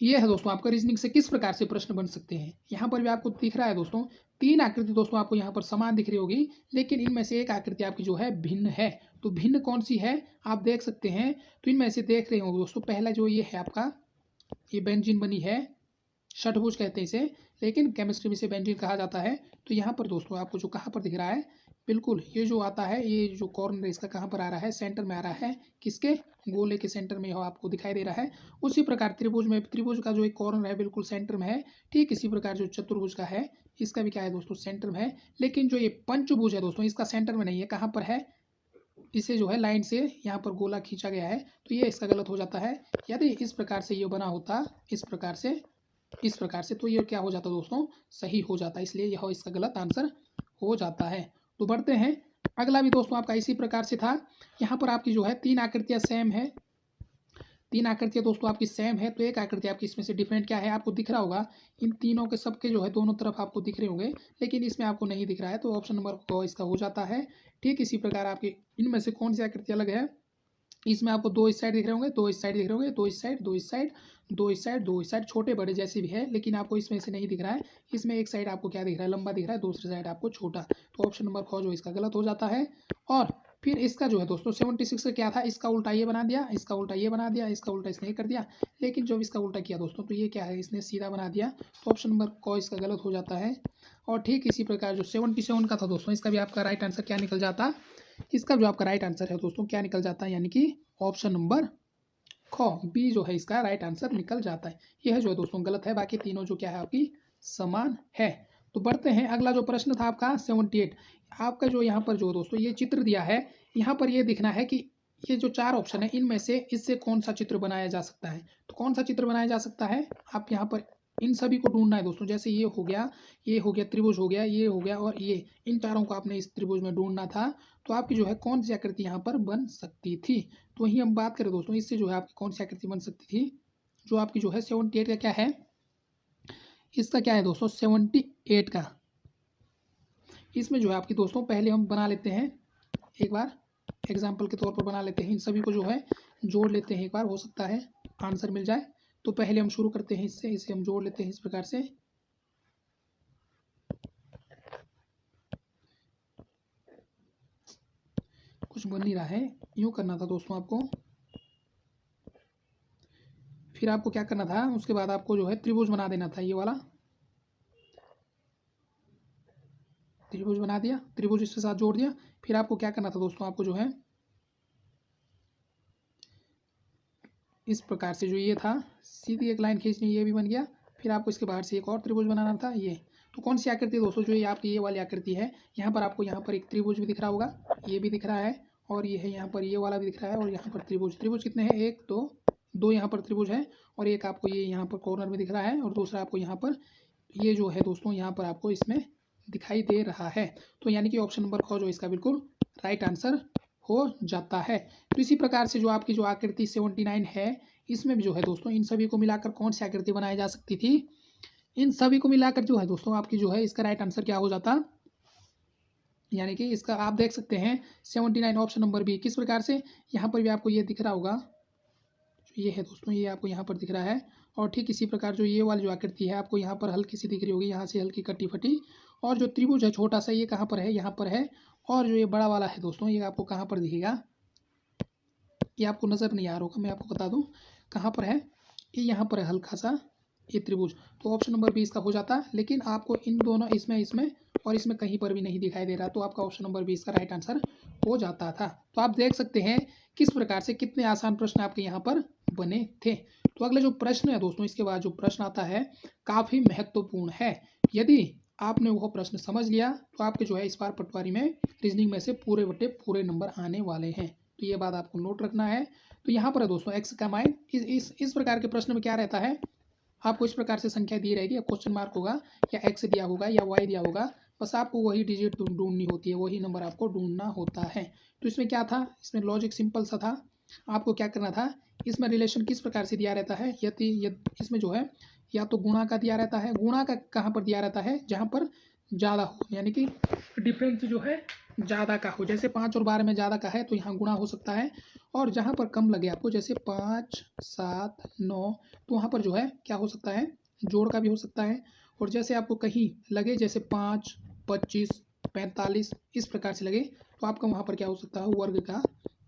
ये है दोस्तों आपका रीजनिंग से किस प्रकार से प्रश्न बन सकते हैं। यहाँ पर भी आपको दिख रहा है दोस्तों, 3 आकृति दोस्तों आपको यहाँ पर समान दिख रही होगी, लेकिन इनमें से एक आकृति आपकी जो है भिन्न है। तो भिन्न कौन सी है आप देख सकते हैं। तो इनमें से देख रहे होंगे दोस्तों, पहला जो ये है आपका, ये बेंजीन बनी है, षटभुज कहते हैं इसे, लेकिन केमिस्ट्री में इसे बेंजीन कहा जाता है। तो यहाँ पर दोस्तों आपको जो कहाँ पर दिख रहा है, बिल्कुल ये जो आता है, ये जो कॉर्नर इसका कहाँ पर आ रहा है, सेंटर में आ रहा है। किसके, गोले के सेंटर में यह आपको दिखाई दे रहा है। उसी प्रकार त्रिभुज में, त्रिभुज का जो एक कॉर्नर है बिल्कुल सेंटर में है। ठीक इसी प्रकार जो चतुर्भुज का है, इसका भी क्या है दोस्तों, सेंटर में है। लेकिन जो ये पंचभुज है दोस्तों, इसका सेंटर में नहीं है, कहाँ पर है, इसे जो है लाइन से यहाँ पर गोला खींचा गया है। तो ये इसका गलत हो जाता है। यदि इस प्रकार से ये बना होता, इस प्रकार से, इस प्रकार से, तो ये क्या हो जाता दोस्तों, सही हो जाता है। इसलिए यह इसका गलत आंसर हो जाता है। तो बढ़ते हैं, अगला भी दोस्तों आपका इसी प्रकार से था। यहाँ पर आपकी जो है 3 आकृतियाँ सेम है, 3 आकृतियाँ दोस्तों आपकी सेम है। तो एक आकृति आपकी इसमें से डिफरेंट क्या है, आपको दिख रहा होगा, इन तीनों के सबके जो है दोनों तरफ आपको दिख रहे होंगे, लेकिन इसमें आपको नहीं दिख रहा है। तो ऑप्शन नंबर क इसका हो जाता है। ठीक इसी प्रकार आपकी इनमें से कौन सी आकृति अलग है, इसमें आपको 2 इस साइड दिख रहे होंगे, 2 इस साइड दिख रहे होंगे, 2 इस साइड, 2 इस साइड, 2 इस साइड, 2 इस साइड, छोटे बड़े जैसे भी है, लेकिन आपको इसमें से नहीं दिख रहा है। इसमें एक साइड आपको क्या दिख रहा है, लंबा दिख रहा है, दूसरी साइड आपको छोटा। तो ऑप्शन नंबर ख जो इसका गलत हो जाता है। और फिर इसका जो है दोस्तों 76 का क्या था, इसका उल्टा ये बना दिया, इसका उल्टा ये बना दिया, इसका उल्टा इसने कर दिया। लेकिन जब इसका उल्टा किया दोस्तों, तो ये क्या है, इसने सीधा बना दिया। तो ऑप्शन नंबर क इसका गलत हो जाता है। और ठीक इसी प्रकार जो 77 का था दोस्तों, इसका भी आपका राइट आंसर क्या निकल जाता, इसका जो आपका राइट आंसर है दोस्तों क्या निकल जाता है, यानी कि ऑप्शन नंबर ख, बी जो है इसका राइट आंसर निकल जाता है। यह जो है दोस्तों गलत है, बाकी तीनों जो क्या है आपकी समान है। तो बढ़ते हैं, अगला जो प्रश्न था आपका 78। आपका जो यहाँ पर जो दोस्तों ये चित्र दिया है, यहाँ पर ये दिखना है कि ये जो 4 ऑप्शन है इनमें से इससे कौन सा चित्र बनाया जा सकता है। तो कौन सा चित्र बनाया जा सकता है, आप यहाँ पर इन सभी को ढूंढना है दोस्तों। जैसे ये हो गया, ये हो गया त्रिभुज हो गया, ये हो गया, और ये, इन चारों को आपने इस त्रिभुज में ढूंढना था। तो आपकी जो है कौन सी आकृति यहाँ पर बन सकती थी। तो वहीं हम बात करें दोस्तों, इससे जो है आपकी कौन सी आकृति बन सकती थी, जो आपकी जो है 78 का क्या है, इसका क्या है दोस्तों 78 का, इसमें जो है आपकी दोस्तों पहले हम बना लेते हैं, एक बार एग्जाम्पल के तौर पर बना लेते हैं। इन सभी को जो है जोड़ लेते हैं एक बार, हो सकता है आंसर मिल जाए। तो पहले हम शुरू करते हैं इससे, इसे हम जोड़ लेते हैं इस प्रकार से। कुछ बन नहीं रहा है, यूँ करना था दोस्तों आपको। फिर आपको क्या करना था, उसके बाद आपको जो है त्रिभुज बना देना था, ये वाला त्रिभुज बना दिया, त्रिभुज इसके साथ जोड़ दिया। फिर आपको क्या करना था दोस्तों, आपको जो है इस प्रकार से जो ये था सीधी एक लाइन खींचनी, ये भी बन गया। फिर आपको इसके बाहर से एक और त्रिभुज बनाना था ये। तो कौन सी आकृति है दोस्तों, जो ये आपकी ये वाली आकृति है, यहाँ पर आपको यहाँ पर एक त्रिभुज भी दिख रहा होगा, ये भी दिख रहा है, और ये है यहाँ पर ये वाला भी दिख रहा है, और यहाँ पर त्रिभुज त्रिभुज कितने हैं, एक दो यहाँ पर त्रिभुज है, और एक आपको ये यहाँ पर कॉर्नर में दिख रहा है, और दूसरा आपको यहाँ पर ये जो है दोस्तों यहाँ पर आपको इसमें दिखाई दे रहा है। तो यानी कि ऑप्शन नंबर ख जो इसका बिल्कुल राइट आंसर हो जाता है। तो इसी प्रकार से जो आपकी जो आकृति 79 है, इसमें भी जो है दोस्तों इन सभी को मिलाकर कौन सी आकृति बनाई जा सकती थी, इन सभी को मिलाकर जो है दोस्तों आपकी जो है इसका राइट आंसर क्या हो जाता, यानी कि इसका आप देख सकते हैं 79 ऑप्शन नंबर बी। किस प्रकार से, यहाँ पर भी आपको ये दिख रहा होगा, ये है दोस्तों, ये आपको यहाँ पर दिख रहा है, और ठीक इसी प्रकार जो ये वाली जो आकृति है आपको यहाँ पर हल्की सी दिख रही होगी, यहाँ से हल्की कटी फटी, और जो त्रिभुज है छोटा सा ये कहाँ पर है, यहाँ पर है, और जो ये बड़ा वाला है दोस्तों ये आपको कहाँ पर दिखेगा, ये आपको नज़र नहीं आ रहा होगा, मैं आपको बता दूँ कहाँ पर है, ये यहाँ पर है हल्का सा ये त्रिभुज। तो ऑप्शन नंबर बी इसका हो जाता, लेकिन आपको इन दोनों इसमें और इसमें कहीं पर भी नहीं दिखाई दे रहा, तो आपका ऑप्शन नंबर बी इसका राइट आंसर हो जाता था। तो आप देख सकते हैं किस प्रकार से कितने आसान प्रश्न आपके यहाँ पर बने थे। तो अगले जो प्रश्न है दोस्तों, इसके बाद जो प्रश्न आता है काफ़ी महत्वपूर्ण है। यदि आपने वो प्रश्न समझ लिया तो आपके जो है इस बार पटवारी में रीजनिंग में से पूरे बटे पूरे नंबर आने वाले हैं। तो ये बात आपको नोट रखना है। तो यहाँ पर है दोस्तों एक्स का मान इस प्रकार के प्रश्न में क्या रहता है, आपको इस प्रकार से संख्या दी रहेगी, क्वेश्चन मार्क होगा, या एक्स दिया होगा या वाई दिया होगा, बस आपको वही डिजिट ढूंढनी होती है, वही नंबर आपको ढूंढना होता है। तो इसमें क्या था, इसमें लॉजिक सिंपल सा था, आपको क्या करना था, इसमें रिलेशन किस प्रकार से दिया रहता है, यदि इसमें जो है या तो गुणा का दिया रहता है, गुणा का कहाँ पर दिया रहता है, जहाँ पर ज़्यादा हो, यानी कि डिफरेंस जो है ज़्यादा का हो, जैसे 5 और 12 में ज़्यादा का है तो यहाँ गुणा हो सकता है, और जहाँ पर कम लगे आपको, जैसे 5, 7, 9, तो वहाँ पर जो है क्या हो सकता है, जोड़ का भी हो सकता है। और जैसे आपको कहीं लगे जैसे 5, 25, 45 इस प्रकार से लगे, तो आपका वहाँ पर क्या हो सकता है, वर्ग का,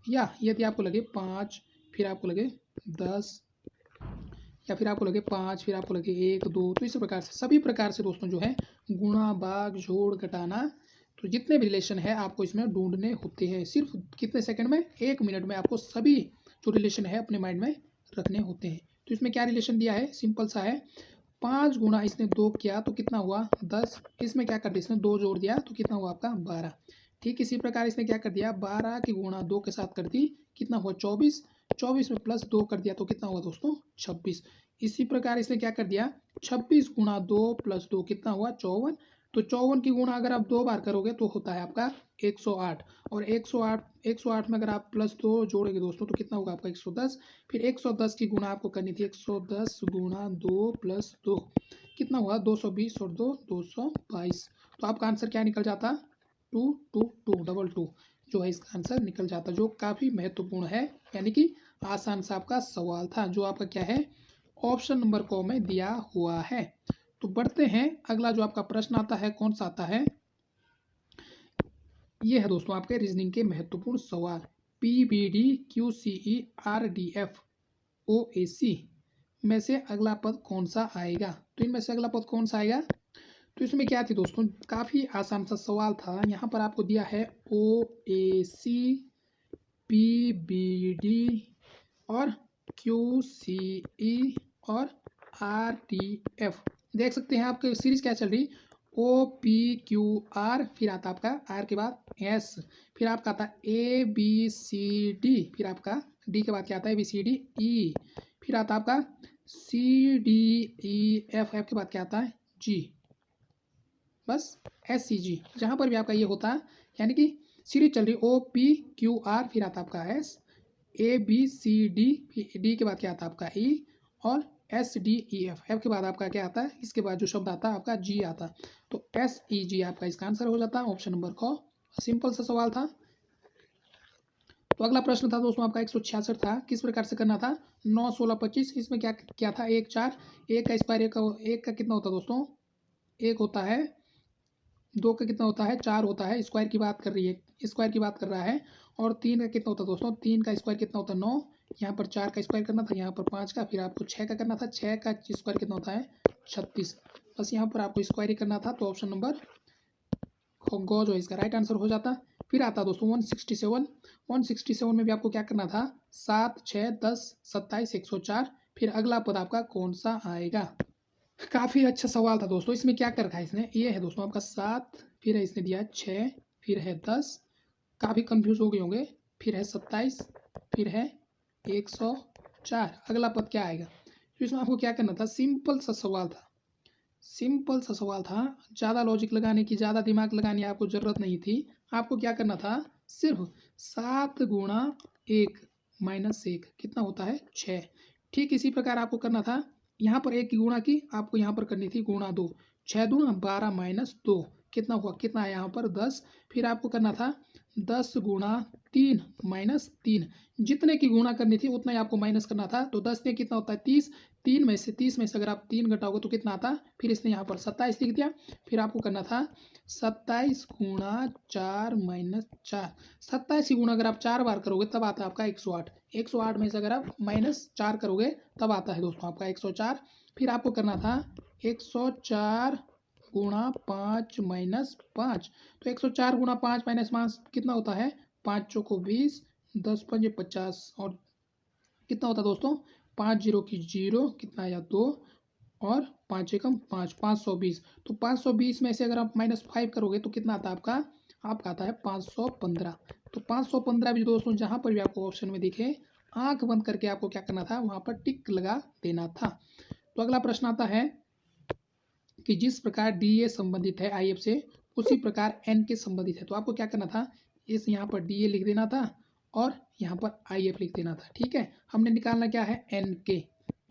या यदि आपको लगे 5 फिर आपको लगे 10, या फिर आपको लगे 5 फिर आपको लगे 1, 2, तो इस प्रकार से सभी प्रकार से दोस्तों जो है गुणा, भाग, जोड़, घटाना, तो जितने भी रिलेशन है आपको इसमें ढूंढने होते हैं। सिर्फ कितने सेकंड में, 1 मिनट में आपको सभी जो रिलेशन है अपने माइंड में रखने होते हैं। तो इसमें क्या रिलेशन दिया है, सिंपल सा है, 5 गुणा इसने 2 किया तो कितना हुआ 10, इसमें क्या कर दिया, इसने 2 जोड़ दिया तो कितना हुआ आपका 12। ठीक इसी प्रकार इसने क्या कर दिया, 12 की गुणा 2 के साथ कर दी, कितना हुआ 24, 24 में प्लस 2 कर दिया तो कितना हुआ दोस्तों 26। इसी प्रकार इसने क्या कर दिया, 26 गुणा 2 प्लस 2 कितना हुआ 54, तो 54 की गुणा अगर आप 2 बार करोगे तो होता है आपका 108, और 108 में अगर आप प्लस 2 जोड़ोगे दोस्तों तो कितना होगा आपका 110। फिर 110 की गुणा आपको करनी थी, 110 गुणा 2 प्लस 2 कितना हुआ 220, और 2 222, तो आपका आंसर क्या निकल जाता 2 2 2 डबल 2 जो है इसका आंसर निकल जाता, जो काफ़ी महत्वपूर्ण है, यानी कि आसान सा आपका सवाल था, जो आपका क्या है ऑप्शन नंबर को में दिया हुआ है। तो बढ़ते हैं, अगला जो आपका प्रश्न आता है कौन सा आता है, ये है दोस्तों आपके रीजनिंग के महत्वपूर्ण सवाल, PBD QCE RDF OAC में से अगला पद कौन सा आएगा। तो इनमें से अगला पद कौन सा आएगा, तो इसमें क्या थी दोस्तों, काफ़ी आसान सा सवाल था। यहाँ पर आपको दिया है OAC, PBD और QCE और RDF, देख सकते हैं आपके सीरीज क्या चल रही, OPQR, फिर आता आपका R के बाद S, फिर आपका आता ABCD, फिर आपका D के बाद क्या आता है ABCDE, फिर आता आपका CDEF, F के बाद क्या आता है G, बस SCG, जहाँ पर भी आपका ये होता है, यानी कि सीरीज चल रही OPQR, फिर आता आपका S, ABCD, D के बाद क्या आता है आपका E, और SDEF, F के बाद आपका क्या आता है, इसके बाद जो शब्द आता है आपका G आता, तो SEG आपका इसका आंसर हो जाता है ऑप्शन नंबर क। सिंपल सा सवाल था। तो अगला प्रश्न था दोस्तों आपका 166 था, किस प्रकार से करना था, 9, 16, 25, इसमें क्या क्या था, 1, 4, 1 का स्क्वायर, एक का कितना होता है दोस्तों, 1 होता है, 2 का कितना होता है 4 होता है, स्क्वायर की बात कर रही है, स्क्वायर की बात कर रहा है, और 3 का कितना होता है दोस्तों, 3 का स्क्वायर कितना होता है 9, यहाँ पर 4 का स्क्वायर करना था, यहाँ पर 5 का, फिर आपको 6 का करना था, 6 का स्क्वायर कितना होता है 36, बस यहाँ पर आपको स्क्वायर ही करना था, तो ऑप्शन नंबर ग जो है इसका राइट आंसर हो जाता। फिर आता है दोस्तों 167। 167 में भी आपको क्या करना था, 7, 6, 10, 27, 104। फिर अगला पद आपका कौन सा आएगा। काफ़ी अच्छा सवाल था दोस्तों। इसमें क्या कर रखा है इसने, ये है दोस्तों आपका 7, फिर है इसने दिया 6, फिर है 10, काफ़ी कंफ्यूज हो गए होंगे, फिर है 27, फिर है 104। अगला पद क्या आएगा। तो इसमें आपको क्या करना था, सिंपल सा सवाल था, सिंपल सा सवाल था। ज़्यादा लॉजिक लगाने की, ज़्यादा दिमाग लगाने की आपको ज़रूरत नहीं थी। आपको क्या करना था, सिर्फ 7 गुणा 1 माइनस 1 कितना होता है 6। ठीक इसी प्रकार आपको करना था, यहाँ पर 1 की गुणा की, आपको यहाँ पर करनी थी गुणा 2। 6 दूना 12 माइनस 2 कितना हुआ, कितना है यहाँ पर 10। फिर आपको करना था 10 गुणा 3 माइनस 3। जितने की गुणा करनी थी उतना ही आपको माइनस करना था। तो 10 ने कितना होता है 30, 30 में से अगर आप 3 घटाओगे तो कितना आता। फिर इसने यहाँ पर 27 लिख दिया। फिर आपको करना था 27 गुणा 4 माइनस 4। 27 की गुणा अगर आप 4 बार करोगे तब आता है आपका 108। 108 में से अगर आप माइनस 4 करोगे तब आता है दोस्तों आपका 104। फिर आपको करना था 104 गुणा 5 माइनस 5। तो 104 गुणा 5 माइनस 5 कितना होता है, 5 चौको 20, 10 पंजे 50 और कितना होता है दोस्तों 5 जीरो की 0 कितना आया 2 और 5 एकम 5, 520। तो 520 में से अगर आप माइनस 5 करोगे तो कितना आता है आपका, आपका आता है 515। तो 515 भी दोस्तों जहाँ पर भी आपको ऑप्शन में दिखे, आंख बंद करके आपको क्या करना था, वहाँ पर टिक लगा देना था। तो अगला प्रश्न आता है कि जिस प्रकार डी ए संबंधित है आई एफ से, उसी प्रकार एन के संबंधित है। तो आपको क्या करना था, इस यहाँ पर डी ए लिख देना था और यहाँ पर आई एफ लिख देना था। ठीक है, हमने निकालना क्या है एन के।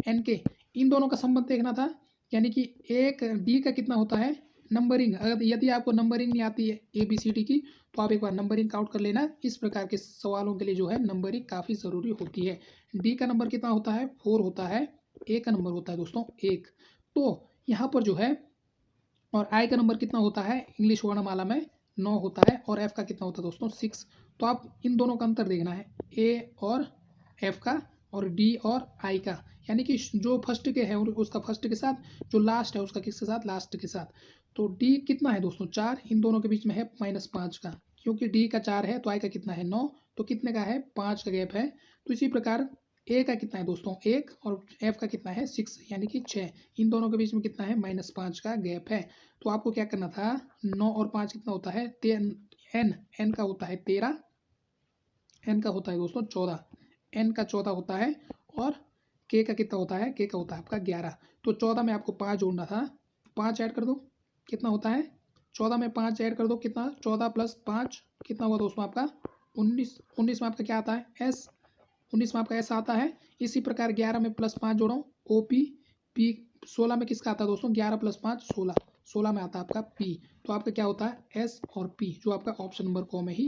एन के इन दोनों का संबंध देखना था, यानी कि एक डी का कितना होता है नंबरिंग। अगर यदि आपको नंबरिंग नहीं आती है ए बी सी डी की, तो आप एक बार नंबरिंग आउट कर लेना। इस प्रकार के सवालों के लिए जो है नंबरिंग काफ़ी ज़रूरी होती है। डी का नंबर कितना होता है 4 होता है, ए का नंबर होता है दोस्तों 1। तो यहाँ पर जो है, और आई का नंबर कितना होता है इंग्लिश वर्णमाला में 9 होता है, और एफ का कितना होता है दोस्तों 6। तो आप इन दोनों का अंतर देखना है, ए और एफ का और डी और आई का, यानी कि जो फर्स्ट के है उसका फर्स्ट के साथ, जो लास्ट है उसका किसके साथ, लास्ट के साथ। तो डी कितना है दोस्तों 4, इन दोनों के बीच में है -5 का, क्योंकि डी का 4 है तो आई का कितना है 9, तो कितने का है 5 का गैप है। तो इसी प्रकार ए का कितना है दोस्तों 1 और एफ का कितना है 6, यानी कि 6। इन दोनों के बीच में कितना है -5 का गैप है। तो आपको क्या करना था, 9 और 5 कितना होता है एन का होता है 13, एन का होता है दोस्तों 14, एन का 14 होता है, और के का कितना होता है, के का होता है आपका 11। तो 14 में आपको 5 जोड़ना था, 5 ऐड कर दो कितना होता है 14 में 5 ऐड कर दो कितना, 14 प्लस 5 कितना हुआ दोस्तों आपका 19। 19 में आपका क्या आता है एस, 19 में आपका एस आता है। इसी प्रकार 11 में +5 जोड़ो ओ पी, पी 16 में किसका आता है दोस्तों 11 + 5 16, 16 में आता है आपका पी। तो आपका क्या होता है एस और पी, जो आपका ऑप्शन नंबर को में ही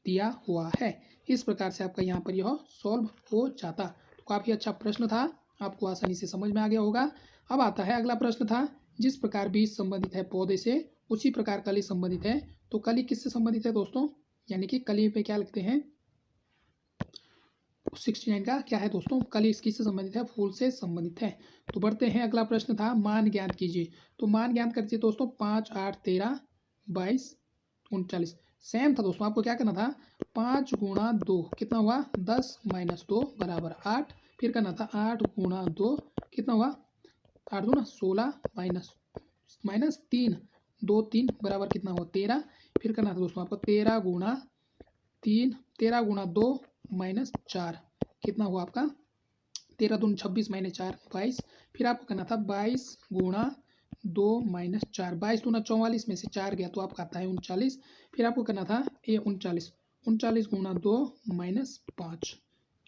दिया हुआ है। इस प्रकार से आपका यहाँ पर यह सॉल्व हो जाता। तो काफ़ी अच्छा प्रश्न था, आपको आसानी से समझ में आ गया होगा। अब आता है अगला प्रश्न था, जिस प्रकार बीज संबंधित है पौधे से, उसी प्रकार कली संबंधित है। तो कली किससे संबंधित है दोस्तों, यानी कि कली पे क्या लिखते हैं 69 का क्या है दोस्तों, कली किससे संबंधित है, फूल से संबंधित है। तो बढ़ते हैं, अगला प्रश्न था मान ज्ञात कीजिए। तो मान ज्ञात करते दोस्तों 5, 8, 13, 22, 39 सेम था दोस्तों। आपको क्या करना था 5 गुणा 2 कितना हुआ 10 - 2 बराबर 8। फिर करना था 8 गुणा 2 कितना हुआ 8 दूना 16 माइनस 3 2 3 बराबर कितना हुआ 13। फिर करना था दोस्तों आपको 13 गुणा 3, 13 गुणा 2 -4 कितना हुआ आपका 13 दून 26 -4 22। फिर आपको करना था 22 गुणा 2 -4, 22 दूना 44 में से 4 गया तो आपका आता है 39। फिर आपको करना था ये 39, 39 गुणा 2 -5।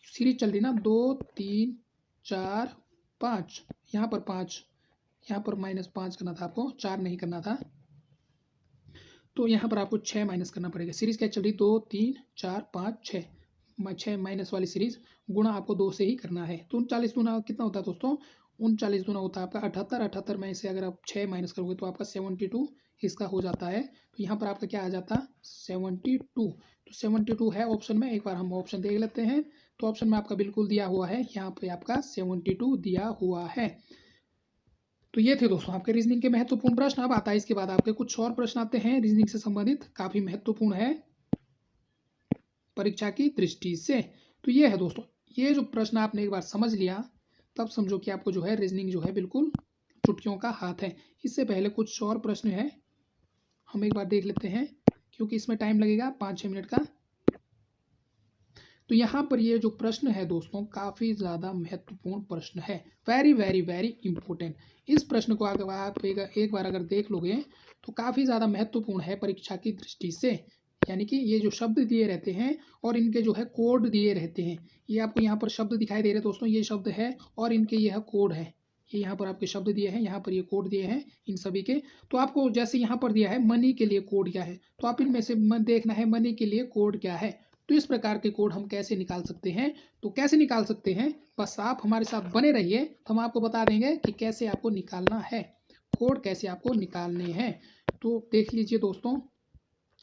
सीरीज चल रही ना 2 3 4 5, यहाँ पर 5, यहाँ पर -5 करना था आपको, 4 नहीं करना था। तो यहाँ पर आपको 6 माइनस करना पड़ेगा। सीरीज क्या चल रही 2 3 4 5 6, 6 माइनस वाली सीरीज गुणा आपको 2 से ही करना है। तो 39 गुना कितना होता है दोस्तों 39 गुना होता है आपका 78, 78 में से अगर आप 6 माइनस करोगे तो आपका 72 इसका हो जाता है। तो यहाँ पर आपका क्या आ जाता 72। तो 72 है ऑप्शन में, एक बार हम ऑप्शन देख लेते हैं। तो ऑप्शन में आपका बिल्कुल दिया हुआ है, यहाँ पे आपका 72 दिया हुआ है। तो ये थे दोस्तों आपके रीजनिंग के महत्वपूर्ण प्रश्न। अब आता है इसके बाद आपके कुछ और प्रश्न आते हैं रीजनिंग से संबंधित, काफ़ी महत्वपूर्ण है। परीक्षा की दृष्टि से। तो ये है दोस्तों, ये जो प्रश्न आपने एक बार समझ लिया तब समझो कि आपको जो है रीजनिंग जो है बिल्कुल चुटकियों का हाथ है। इससे पहले कुछ और प्रश्न है, हम एक बार देख लेते हैं क्योंकि इसमें टाइम लगेगा 5-6 मिनट का। तो यहाँ पर ये जो प्रश्न है दोस्तों काफ़ी ज़्यादा महत्वपूर्ण प्रश्न है, वेरी वेरी वेरी इंपॉर्टेंट। इस प्रश्न को अगर आप एक बार अगर देख लोगे तो काफ़ी ज़्यादा महत्वपूर्ण है परीक्षा की दृष्टि से। यानी कि ये जो शब्द दिए रहते हैं और इनके जो है कोड दिए रहते हैं, ये आपको यहाँ पर शब्द दिखाई दे रहे हैं दोस्तों, ये शब्द है और इनके यह कोड है। ये यहाँ पर आपके शब्द दिए हैं, यहाँ पर ये कोड दिए हैं इन सभी के। तो आपको जैसे यहाँ पर दिया है मनी के लिए कोड क्या है, तो आप इनमें से देखना है मनी के लिए कोड क्या है। तो इस प्रकार के कोड हम कैसे निकाल सकते हैं, तो कैसे निकाल सकते हैं, बस आप हमारे साथ बने रहिए तो हम आपको बता देंगे कि कैसे आपको निकालना है, कोड कैसे आपको निकालने हैं। तो देख लीजिए दोस्तों,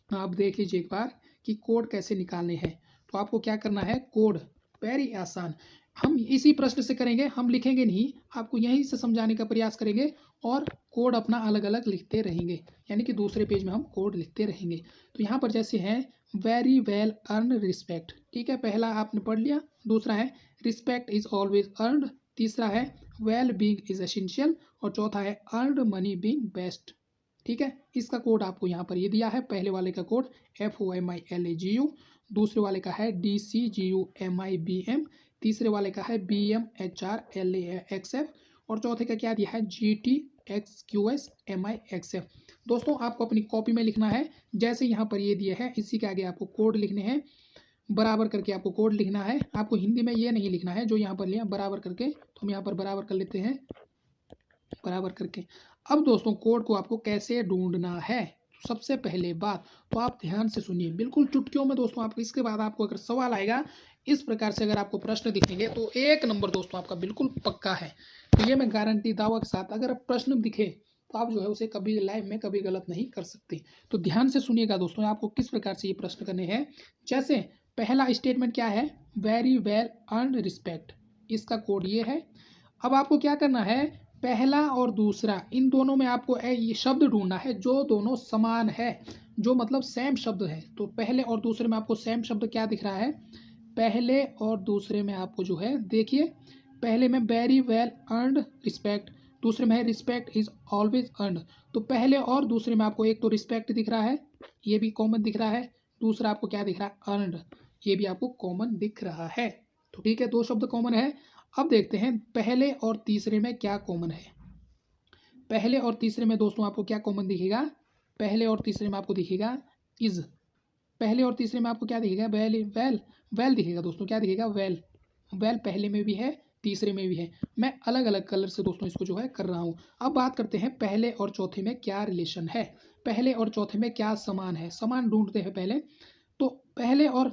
आप देख लीजिए एक बार कि कोड कैसे निकालने हैं। तो आपको क्या करना है, कोड वेरी आसान, हम इसी प्रश्न से करेंगे, हम लिखेंगे नहीं, आपको यहीं से समझाने का प्रयास करेंगे और कोड अपना अलग अलग लिखते रहेंगे, यानी कि दूसरे पेज में हम कोड लिखते रहेंगे। तो यहाँ पर जैसे है वेरी वेल अर्न रिस्पेक्ट, ठीक है, पहला आपने पढ़ लिया। दूसरा है रिस्पेक्ट इज ऑलवेज अर्नड। तीसरा है वेल बीइंग इज एसेंशियल। और चौथा है अर्नड मनी बीइंग बेस्ट। ठीक है, इसका कोड आपको यहाँ पर ये दिया है। पहले वाले का कोड FOMILAGU, दूसरे वाले का है DCGUMIBM, तीसरे वाले का है BMHRLAXF और चौथे का क्या दिया है GTXQSMIXF। दोस्तों आपको अपनी कॉपी में लिखना है, जैसे यहाँ पर ये दिए हैं इसी के आगे आपको कोड लिखने हैं, बराबर करके आपको कोड लिखना है। आपको हिंदी में ये नहीं लिखना है जो यहाँ पर लिया बराबर करके, तो हम यहाँ पर बराबर कर लेते हैं, बराबर करके। अब दोस्तों कोड को आपको कैसे ढूंढना है, सबसे पहले बात तो आप ध्यान से सुनिए बिल्कुल चुटकियों में दोस्तों। आपको इसके बाद आपको अगर सवाल आएगा इस प्रकार से, अगर आपको प्रश्न दिखेंगे तो 1 नंबर दोस्तों आपका बिल्कुल पक्का है। तो ये मैं गारंटी दावा के साथ, अगर प्रश्न दिखे तो आप जो है उसे कभी लाइफ में कभी गलत नहीं कर सकते। तो ध्यान से सुनिएगा दोस्तों, आपको किस प्रकार से ये प्रश्न करने हैं। जैसे पहला स्टेटमेंट क्या है, वेरी वेल अर्न रिस्पेक्ट, इसका कोड ये है। अब आपको क्या करना है, पहला और दूसरा इन दोनों में आपको ये शब्द ढूंढना है जो दोनों समान है, जो मतलब सेम शब्द है। तो पहले और दूसरे में आपको सेम शब्द क्या दिख रहा है, पहले और दूसरे में आपको जो है देखिए, पहले में वेरी वेल अर्नड रिस्पेक्ट, दूसरे में है रिस्पेक्ट इज ऑलवेज अर्नड। तो पहले और दूसरे में आपको एक तो रिस्पेक्ट दिख रहा है, ये भी कॉमन दिख रहा है, दूसरा आपको क्या दिख रहा है, अर्नड, ये भी आपको कॉमन दिख रहा है। तो ठीक है, 2 शब्द कॉमन है। अब देखते हैं पहले और तीसरे में क्या कॉमन है। पहले और तीसरे में दोस्तों आपको क्या कॉमन दिखेगा, पहले और तीसरे में आपको दिखेगा इज, पहले और तीसरे में आपको क्या दिखेगा, वेल वेल वेल दिखेगा दोस्तों, क्या दिखेगा, वेल वेल पहले में भी है तीसरे में भी है। मैं अलग अलग कलर से दोस्तों इसको जो है कर रहा हूँ। अब बात करते हैं पहले और चौथे में क्या रिलेशन है, पहले और चौथे में क्या समान है, समान ढूंढते हैं पहले। तो पहले और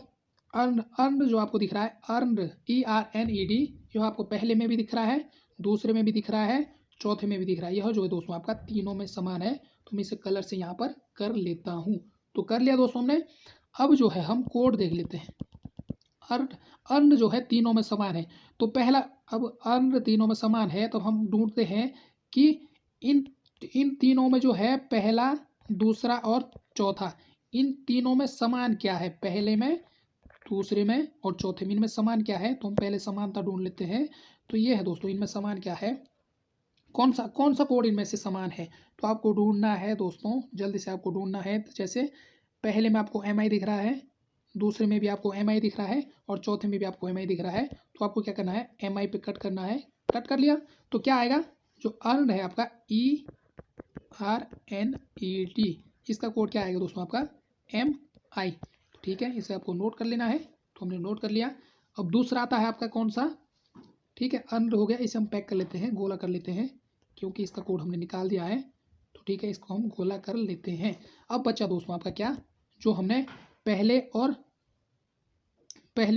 अर्न, अर्न जो आपको दिख रहा है अर्नड ERNED, जो आपको पहले में भी दिख रहा है, दूसरे में भी दिख रहा है, चौथे में भी दिख रहा है, यह जो है दोस्तों आपका तीनों में समान है। तो मैं इसे कलर से यहाँ पर कर लेता हूँ। तो कर लिया दोस्तों हमने। अब जो है हम कोड देख लेते हैं। अर्न, अर्न जो है तीनों में समान है, तो पहला, अब अर्न तीनों में समान है तो हम ढूंढते हैं कि इन इन तीनों में जो है पहला, दूसरा और चौथा, इन तीनों में समान क्या है, पहले में, दूसरे में और चौथे में, इनमें समान क्या है। तो हम पहले समानता ढूंढ लेते हैं। तो ये है दोस्तों, इनमें समान क्या है, कौन सा कोड इनमें से समान है। तो आपको ढूंढना है दोस्तों, जल्दी से आपको ढूंढना है। तो जैसे पहले में आपको MI दिख रहा है, दूसरे में भी आपको MI दिख रहा है और चौथे में भी आपको MI दिख रहा है। तो आपको क्या करना है, MI पे कट करना है, कट कर लिया तो क्या आएगा, जो अर्न है आपका ERNED, इसका कोड क्या आएगा दोस्तों आपका MI। ठीक है, इसे आपको नोट कर लेना है। तो हमने नोट कर लिया। अब दूसरा आता है आपका कौन सा, ठीक है, अर्न हो गया, इसे हम पैक कर लेते हैं, गोला कर लेते हैं, क्योंकि इसका कोड हमने निकाल दिया है। तो ठीक है, इसको हम गोला कर लेते हैं। अब बचा दोस्तों आपका क्या, जो हमने पहले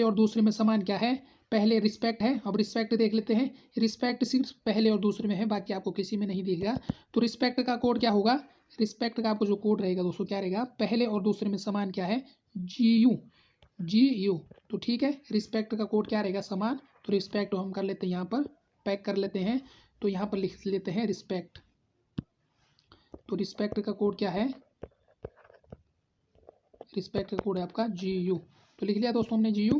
और दूसरे में समान क्या है, पहले रिस्पेक्ट है। अब रिस्पेक्ट देख लेते हैं, रिस्पेक्ट सिर्फ पहले और दूसरे में है, बाकी आपको किसी में नहीं दिखेगा। तो रिस्पेक्ट का कोड क्या होगा, रिस्पेक्ट का आपको जो कोड रहेगा दोस्तों क्या रहेगा, पहले और दूसरे में समान क्या है, GU। तो ठीक है, रिस्पेक्ट का कोड क्या रहेगा, समान। तो रिस्पेक्ट हम कर लेते हैं, यहाँ पर पैक कर लेते हैं। तो यहाँ पर लिख लेते हैं रिस्पेक्ट। तो रिस्पेक्ट का कोड क्या है, रिस्पेक्ट का कोड है आपका GU। तो लिख लिया दोस्तों हमने GU।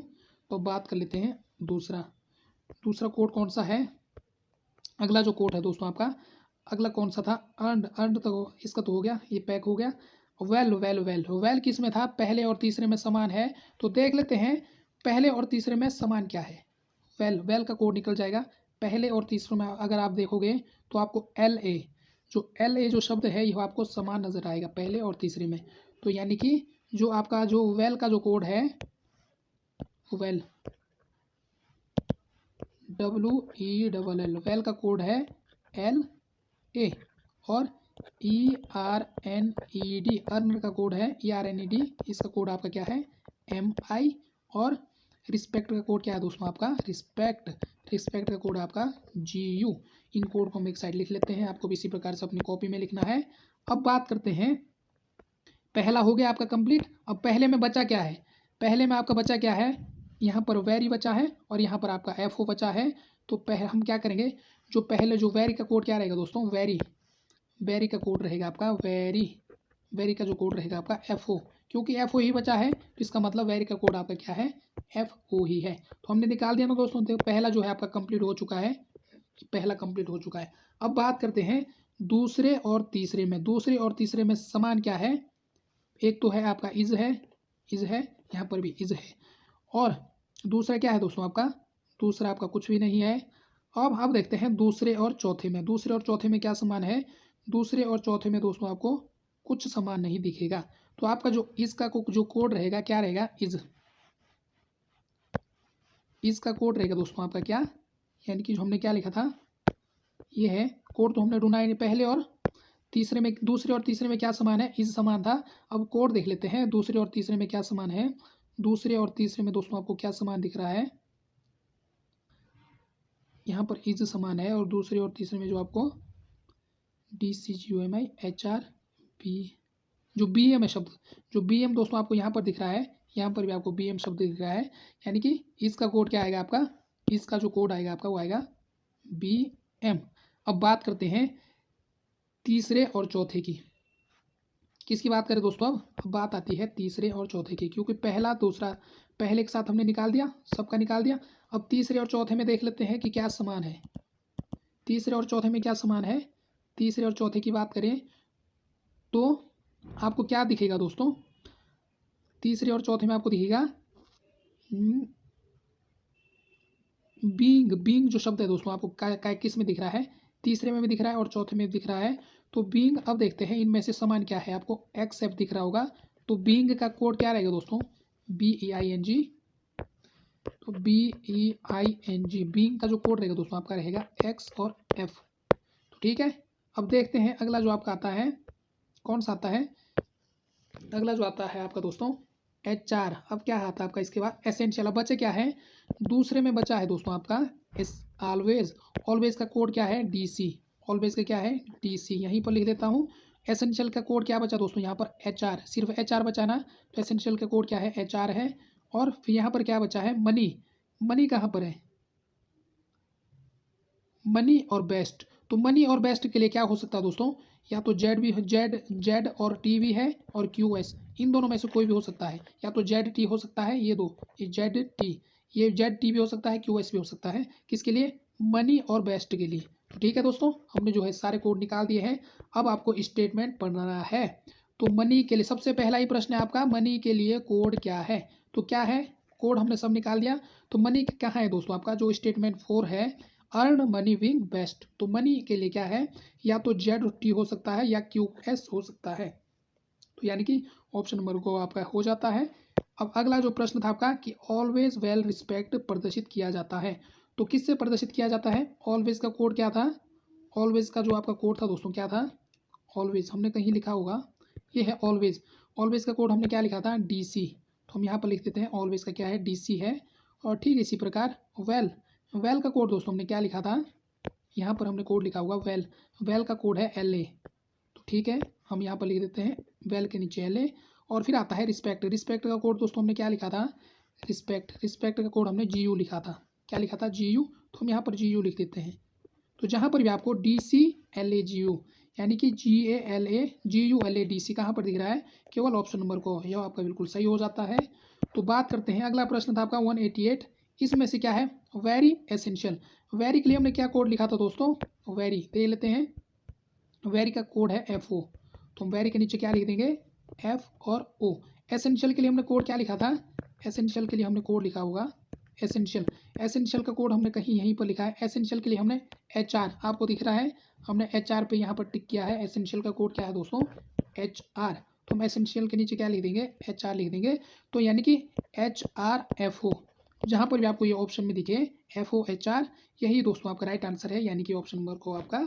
तो बात कर लेते हैं दूसरा कोड कौन सा है। अगला जो कोड है दोस्तों आपका, अगला कौन सा था, अर्नड तो इसका तो हो गया, ये पैक हो गया। वेल किस में था, पहले और तीसरे में समान है। तो देख लेते हैं पहले और तीसरे में समान क्या है। वेल का कोड निकल जाएगा। पहले और तीसरे में अगर आप देखोगे तो आपको LA जो शब्द है यह आपको समान नजर आएगा पहले और तीसरे में। तो यानी कि जो आपका जो वेल का जो कोड है, वेल WELL वेल का कोड है LA, और ERNED अर्न का कोड है ERNED, इसका कोड आपका क्या है MI। और रिस्पेक्ट का कोड क्या है दोस्तों आपका, रिस्पेक्ट का कोड आपका GU। इन कोड को हम एक साइड लिख लेते हैं, आपको भी इसी प्रकार से अपनी कॉपी में लिखना है। अब बात करते हैं, पहला हो गया आपका कंप्लीट। अब पहले में बचा क्या है, पहले में आपका बचा क्या है, यहाँ पर वेरी बचा है और यहाँ पर आपका FO बचा है। तो हम क्या करेंगे, जो पहले जो वेरी का कोड क्या रहेगा दोस्तों, वेरी का कोड रहेगा आपका वेरी का जो कोड रहेगा आपका FO, क्योंकि FO ही बचा है तो इसका मतलब वेरी का कोड आपका क्या है FO ही है। तो हमने निकाल दिया ना दोस्तों, तो पहला जो है आपका कंप्लीट हो चुका है, पहला कंप्लीट हो चुका है। अब बात करते हैं दूसरे और तीसरे में समान क्या है। एक तो है आपका इज है, यहाँ पर भी इज है, और दूसरा क्या है दोस्तों आपका, दूसरा आपका कुछ भी नहीं है। अब देखते हैं दूसरे और चौथे में क्या समान है। दूसरे और चौथे में दोस्तों आपको कुछ समान नहीं दिखेगा। तो आपका जो इसका जो कोड रहेगा क्या रहेगा, इज का कोड रहेगा दोस्तों आपका क्या, यानी कि जो हमने क्या लिखा था ये है कोड, तो हमने ढूंढा है पहले और तीसरे में, दूसरे और तीसरे में क्या समान है, इज समान था। अब कोड देख लेते हैं दूसरे और तीसरे में क्या समान है। दूसरे और तीसरे में दोस्तों आपको क्या समान दिख रहा है, यहाँ पर इज समान है, और दूसरे और तीसरे में जो आपको DCGUMI HRB जो BM है शब्द, जो BM दोस्तों आपको यहाँ पर दिख रहा है, यहाँ पर भी आपको BM शब्द दिख रहा है, यानी कि इसका कोड क्या आएगा आपका, इसका जो कोड आएगा आपका वो आएगा BM। अब बात करते हैं तीसरे और चौथे की, किसकी बात करें दोस्तों, अब बात आती है तीसरे और चौथे की, क्योंकि पहला दूसरा पहले के साथ हमने निकाल दिया, सबका निकाल दिया। अब तीसरे और चौथे में देख लेते हैं कि क्या समान है, तीसरे और चौथे में क्या समान है। तीसरे और चौथे की बात करें तो आपको क्या दिखेगा दोस्तों, तीसरे और चौथे में आपको दिखेगा बीइंग जो शब्द है दोस्तों आपको किस में दिख रहा है, तीसरे में भी दिख रहा है और चौथे में भी दिख रहा है। तो बीइंग, अब देखते हैं इनमें से समान क्या है, आपको एक्सेप्ट दिख रहा होगा। तो बीइंग का कोड क्या रहेगा दोस्तों, BEING। तो BEING बीइंग का जो कोड रहेगा दोस्तों आपका रहेगा X और F। तो ठीक है, अब देखते हैं अगला जो आपका आता है, कौन सा आता है, अगला जो आता है आपका दोस्तों HR। अब क्या आता है आपका इसके बाद एसेंशियल। अब बचे क्या है, दूसरे में बचा है दोस्तों आपका ऑलवेज का कोड क्या है DC, ऑलवेज का क्या है DC, यहीं पर लिख देता हूँ। एसेंशियल का कोड क्या बचा दोस्तों, यहाँ पर HR, सिर्फ HR बचा ना, तो एसेंशियल का कोड क्या है HR है। और फिर यहाँ पर क्या बचा है मनी कहाँ पर है, मनी और बेस्ट। तो मनी और बेस्ट के लिए क्या हो सकता है दोस्तों, या तो जेड और टी भी है, और QS, इन दोनों में से कोई भी हो सकता है, या तो ZT हो सकता है, ये दो, ये ZT भी हो सकता है, QS भी हो सकता है, किसके लिए, मनी और बेस्ट के लिए। तो ठीक है दोस्तों, हमने जो है सारे कोड निकाल दिए हैं। अब आपको स्टेटमेंट पढ़ना है। तो मनी के लिए सबसे पहला ही प्रश्न है आपका, मनी के लिए कोड क्या है। तो क्या है, कोड हमने सब निकाल दिया। तो मनी कहाँ है दोस्तों आपका, जो स्टेटमेंट 4 है, अर्न मनी विंग बेस्ट। तो मनी के लिए क्या है, या तो ZT हो सकता है या QS हो सकता है। तो यानी कि ऑप्शन नंबर को आपका हो जाता है। अब अगला जो प्रश्न था आपका कि ऑलवेज वेल रिस्पेक्ट प्रदर्शित किया जाता है, तो किससे प्रदर्शित किया जाता है। ऑलवेज का कोड क्या था, ऑलवेज का जो आपका कोड था दोस्तों क्या था, ऑलवेज हमने कहीं लिखा होगा, ये है ऑलवेज का कोड हमने क्या लिखा था DC। तो हम यहाँ पर लिख देते हैं ऑलवेज का क्या है DC है। और ठीक इसी प्रकार वेल का कोड दोस्तों हमने क्या लिखा था, यहाँ पर हमने कोड लिखा होगा वेल का कोड है LA। तो ठीक है, हम यहाँ पर लिख देते हैं वेल के नीचे LA। और फिर आता है रिस्पेक्ट का कोड दोस्तों हमने क्या लिखा था, रिस्पेक्ट का कोड हमने GU लिखा था, क्या लिखा था GU। तो हम यहाँ पर GU लिख देते हैं। तो जहाँ पर भी आपको DC LA GU, यानी कि GALA GU LA DC कहाँ पर दिख रहा है, केवल ऑप्शन नंबर को, यह आपका बिल्कुल सही हो जाता है। तो बात करते हैं, अगला प्रश्न था आपका 188, इसमें से क्या है वेरी एसेंशियल। वेरी के लिए हमने क्या कोड लिखा था दोस्तों, वेरी देख लेते हैं, वेरी का कोड है FO, तो हम वेरी के नीचे क्या लिख देंगे F और O। एसेंशियल के लिए हमने कोड क्या लिखा था, एसेंशियल के लिए हमने कोड लिखा होगा एसेंशियल, एसेंशियल का कोड हमने कहीं यहीं पर लिखा है। एसेंशियल के लिए हमने HR, आपको दिख रहा है हमने HR पे यहाँ पर टिक किया है। एसेंशियल का कोड क्या है दोस्तों HR, तो हम एसेंशियल के नीचे क्या लिख देंगे HR लिख देंगे। तो यानी कि HRFO, जहाँ पर भी आपको ये ऑप्शन में दिखे FO HR, यही दोस्तों आपका राइट आंसर है, यानी कि ऑप्शन नंबर को आपका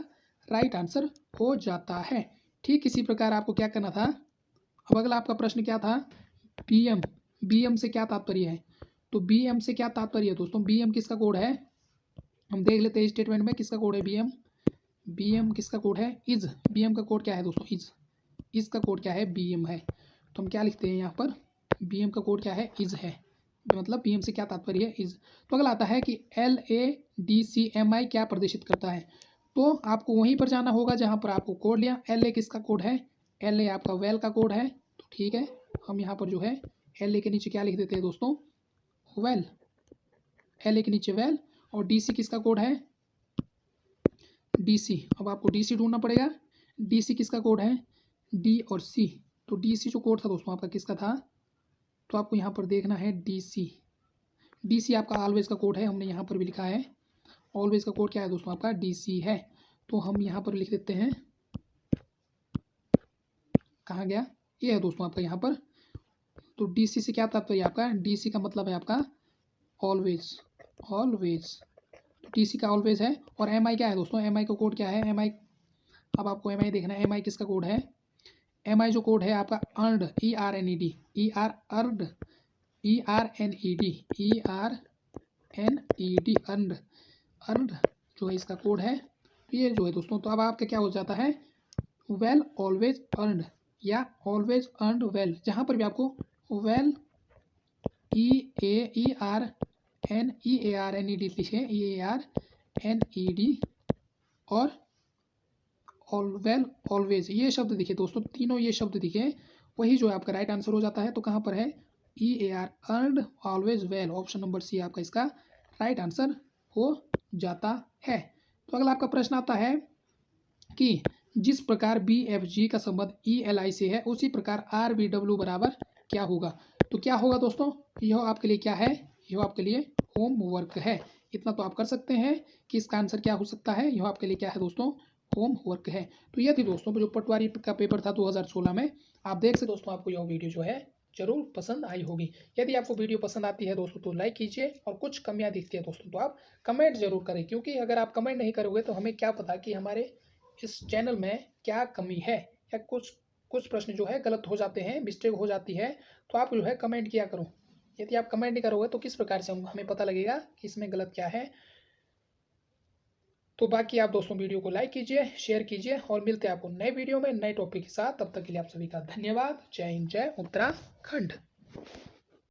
राइट आंसर हो जाता है। ठीक इसी प्रकार आपको क्या करना था। अब अगला आपका प्रश्न क्या था, BM, BM से क्या तात्पर्य है, तो BM से क्या तात्पर्य है दोस्तों, BM किसका कोड है, हम देख लेते हैं स्टेटमेंट में किसका कोड है BM किसका कोड है इज, BM का कोड क्या है दोस्तों इज का कोड क्या है BM है, तो हम क्या लिखते हैं यहाँ पर BM का कोड क्या है इज है, मतलब BM से क्या तात्पर्य है इज। तो अगला आता है कि LADCMI क्या प्रदर्शित करता है, तो आपको वहीं पर जाना होगा जहाँ पर आपको कोड लिया। LA किसका कोड है, LA आपका वेल का कोड है, तो ठीक है हम यहाँ पर जो है LA के नीचे क्या लिख देते हैं दोस्तों वेल, LA के नीचे वेल, और DC किसका कोड है DC, अब आपको DC ढूंढना पड़ेगा, DC किसका कोड है D और C, तो DC जो कोड था दोस्तों आपका किसका था, तो आपको यहाँ पर देखना है DC आपका ऑलवेज का कोड है, हमने यहाँ पर भी लिखा है ऑलवेज का कोड क्या है दोस्तों आपका DC है, तो हम यहाँ पर लिख देते हैं, कहाँ गया, ये है दोस्तों आपका यहाँ पर। तो DC से क्या तात्पर्य आपका, DC का मतलब है आपका ऑलवेज, तो DC का ऑलवेज है। और MI क्या है दोस्तों, MI का कोड क्या है MI, अब आपको MI देखना है, MI किसका कोड है, MI जो कोड है आपका अर्नड अर्नड जो है इसका कोड है, तो ये जो है दोस्तों, तो अब आपका क्या हो जाता है वेल ऑलवेज अर्नड या ऑलवेज अर्नड वेल, जहाँ पर भी आपको वेल EARNED लिखे EARNED और वेल ऑलवेज ये शब्द दिखे दोस्तों, तीनों ये शब्द दिखे, वही जो है आपका राइट आंसर हो जाता है। तो कहाँ पर है EAR earned always well, option number C आपका इसका राइट आंसर हो जाता है। तो अगला आपका प्रश्न आता है कि जिस प्रकार BFG का संबंध ELI से है उसी प्रकार RBW बराबर क्या होगा, तो क्या होगा दोस्तों, यह आपके लिए क्या है, यह आपके लिए होमवर्क है, इतना तो आप कर सकते हैं कि इसका आंसर क्या हो सकता है, यह आपके लिए क्या है दोस्तों होमवर्क है। तो यह थी दोस्तों जो पटवारी का पेपर था 2016 में, आप देख सकते दोस्तों आपको यह वीडियो जो है जरूर पसंद आई होगी। यदि आपको वीडियो पसंद आती है दोस्तों तो लाइक कीजिए, और कुछ कमियां दिखती है दोस्तों तो आप कमेंट जरूर करें, क्योंकि अगर आप कमेंट नहीं करोगे तो हमें क्या पता कि हमारे इस चैनल में क्या कमी है, या कुछ प्रश्न जो है गलत हो जाते हैं, मिस्टेक हो जाती है, तो आप जो है कमेंट किया करो। यदि आप कमेंट नहीं करोगे तो किस प्रकार से हमें पता लगेगा कि इसमें गलत क्या है। तो बाकी आप दोस्तों वीडियो को लाइक कीजिए, शेयर कीजिए, और मिलते हैं आपको नए वीडियो में नए टॉपिक के साथ। तब तक के लिए आप सभी का धन्यवाद। जय हिंद, जय उत्तराखंड।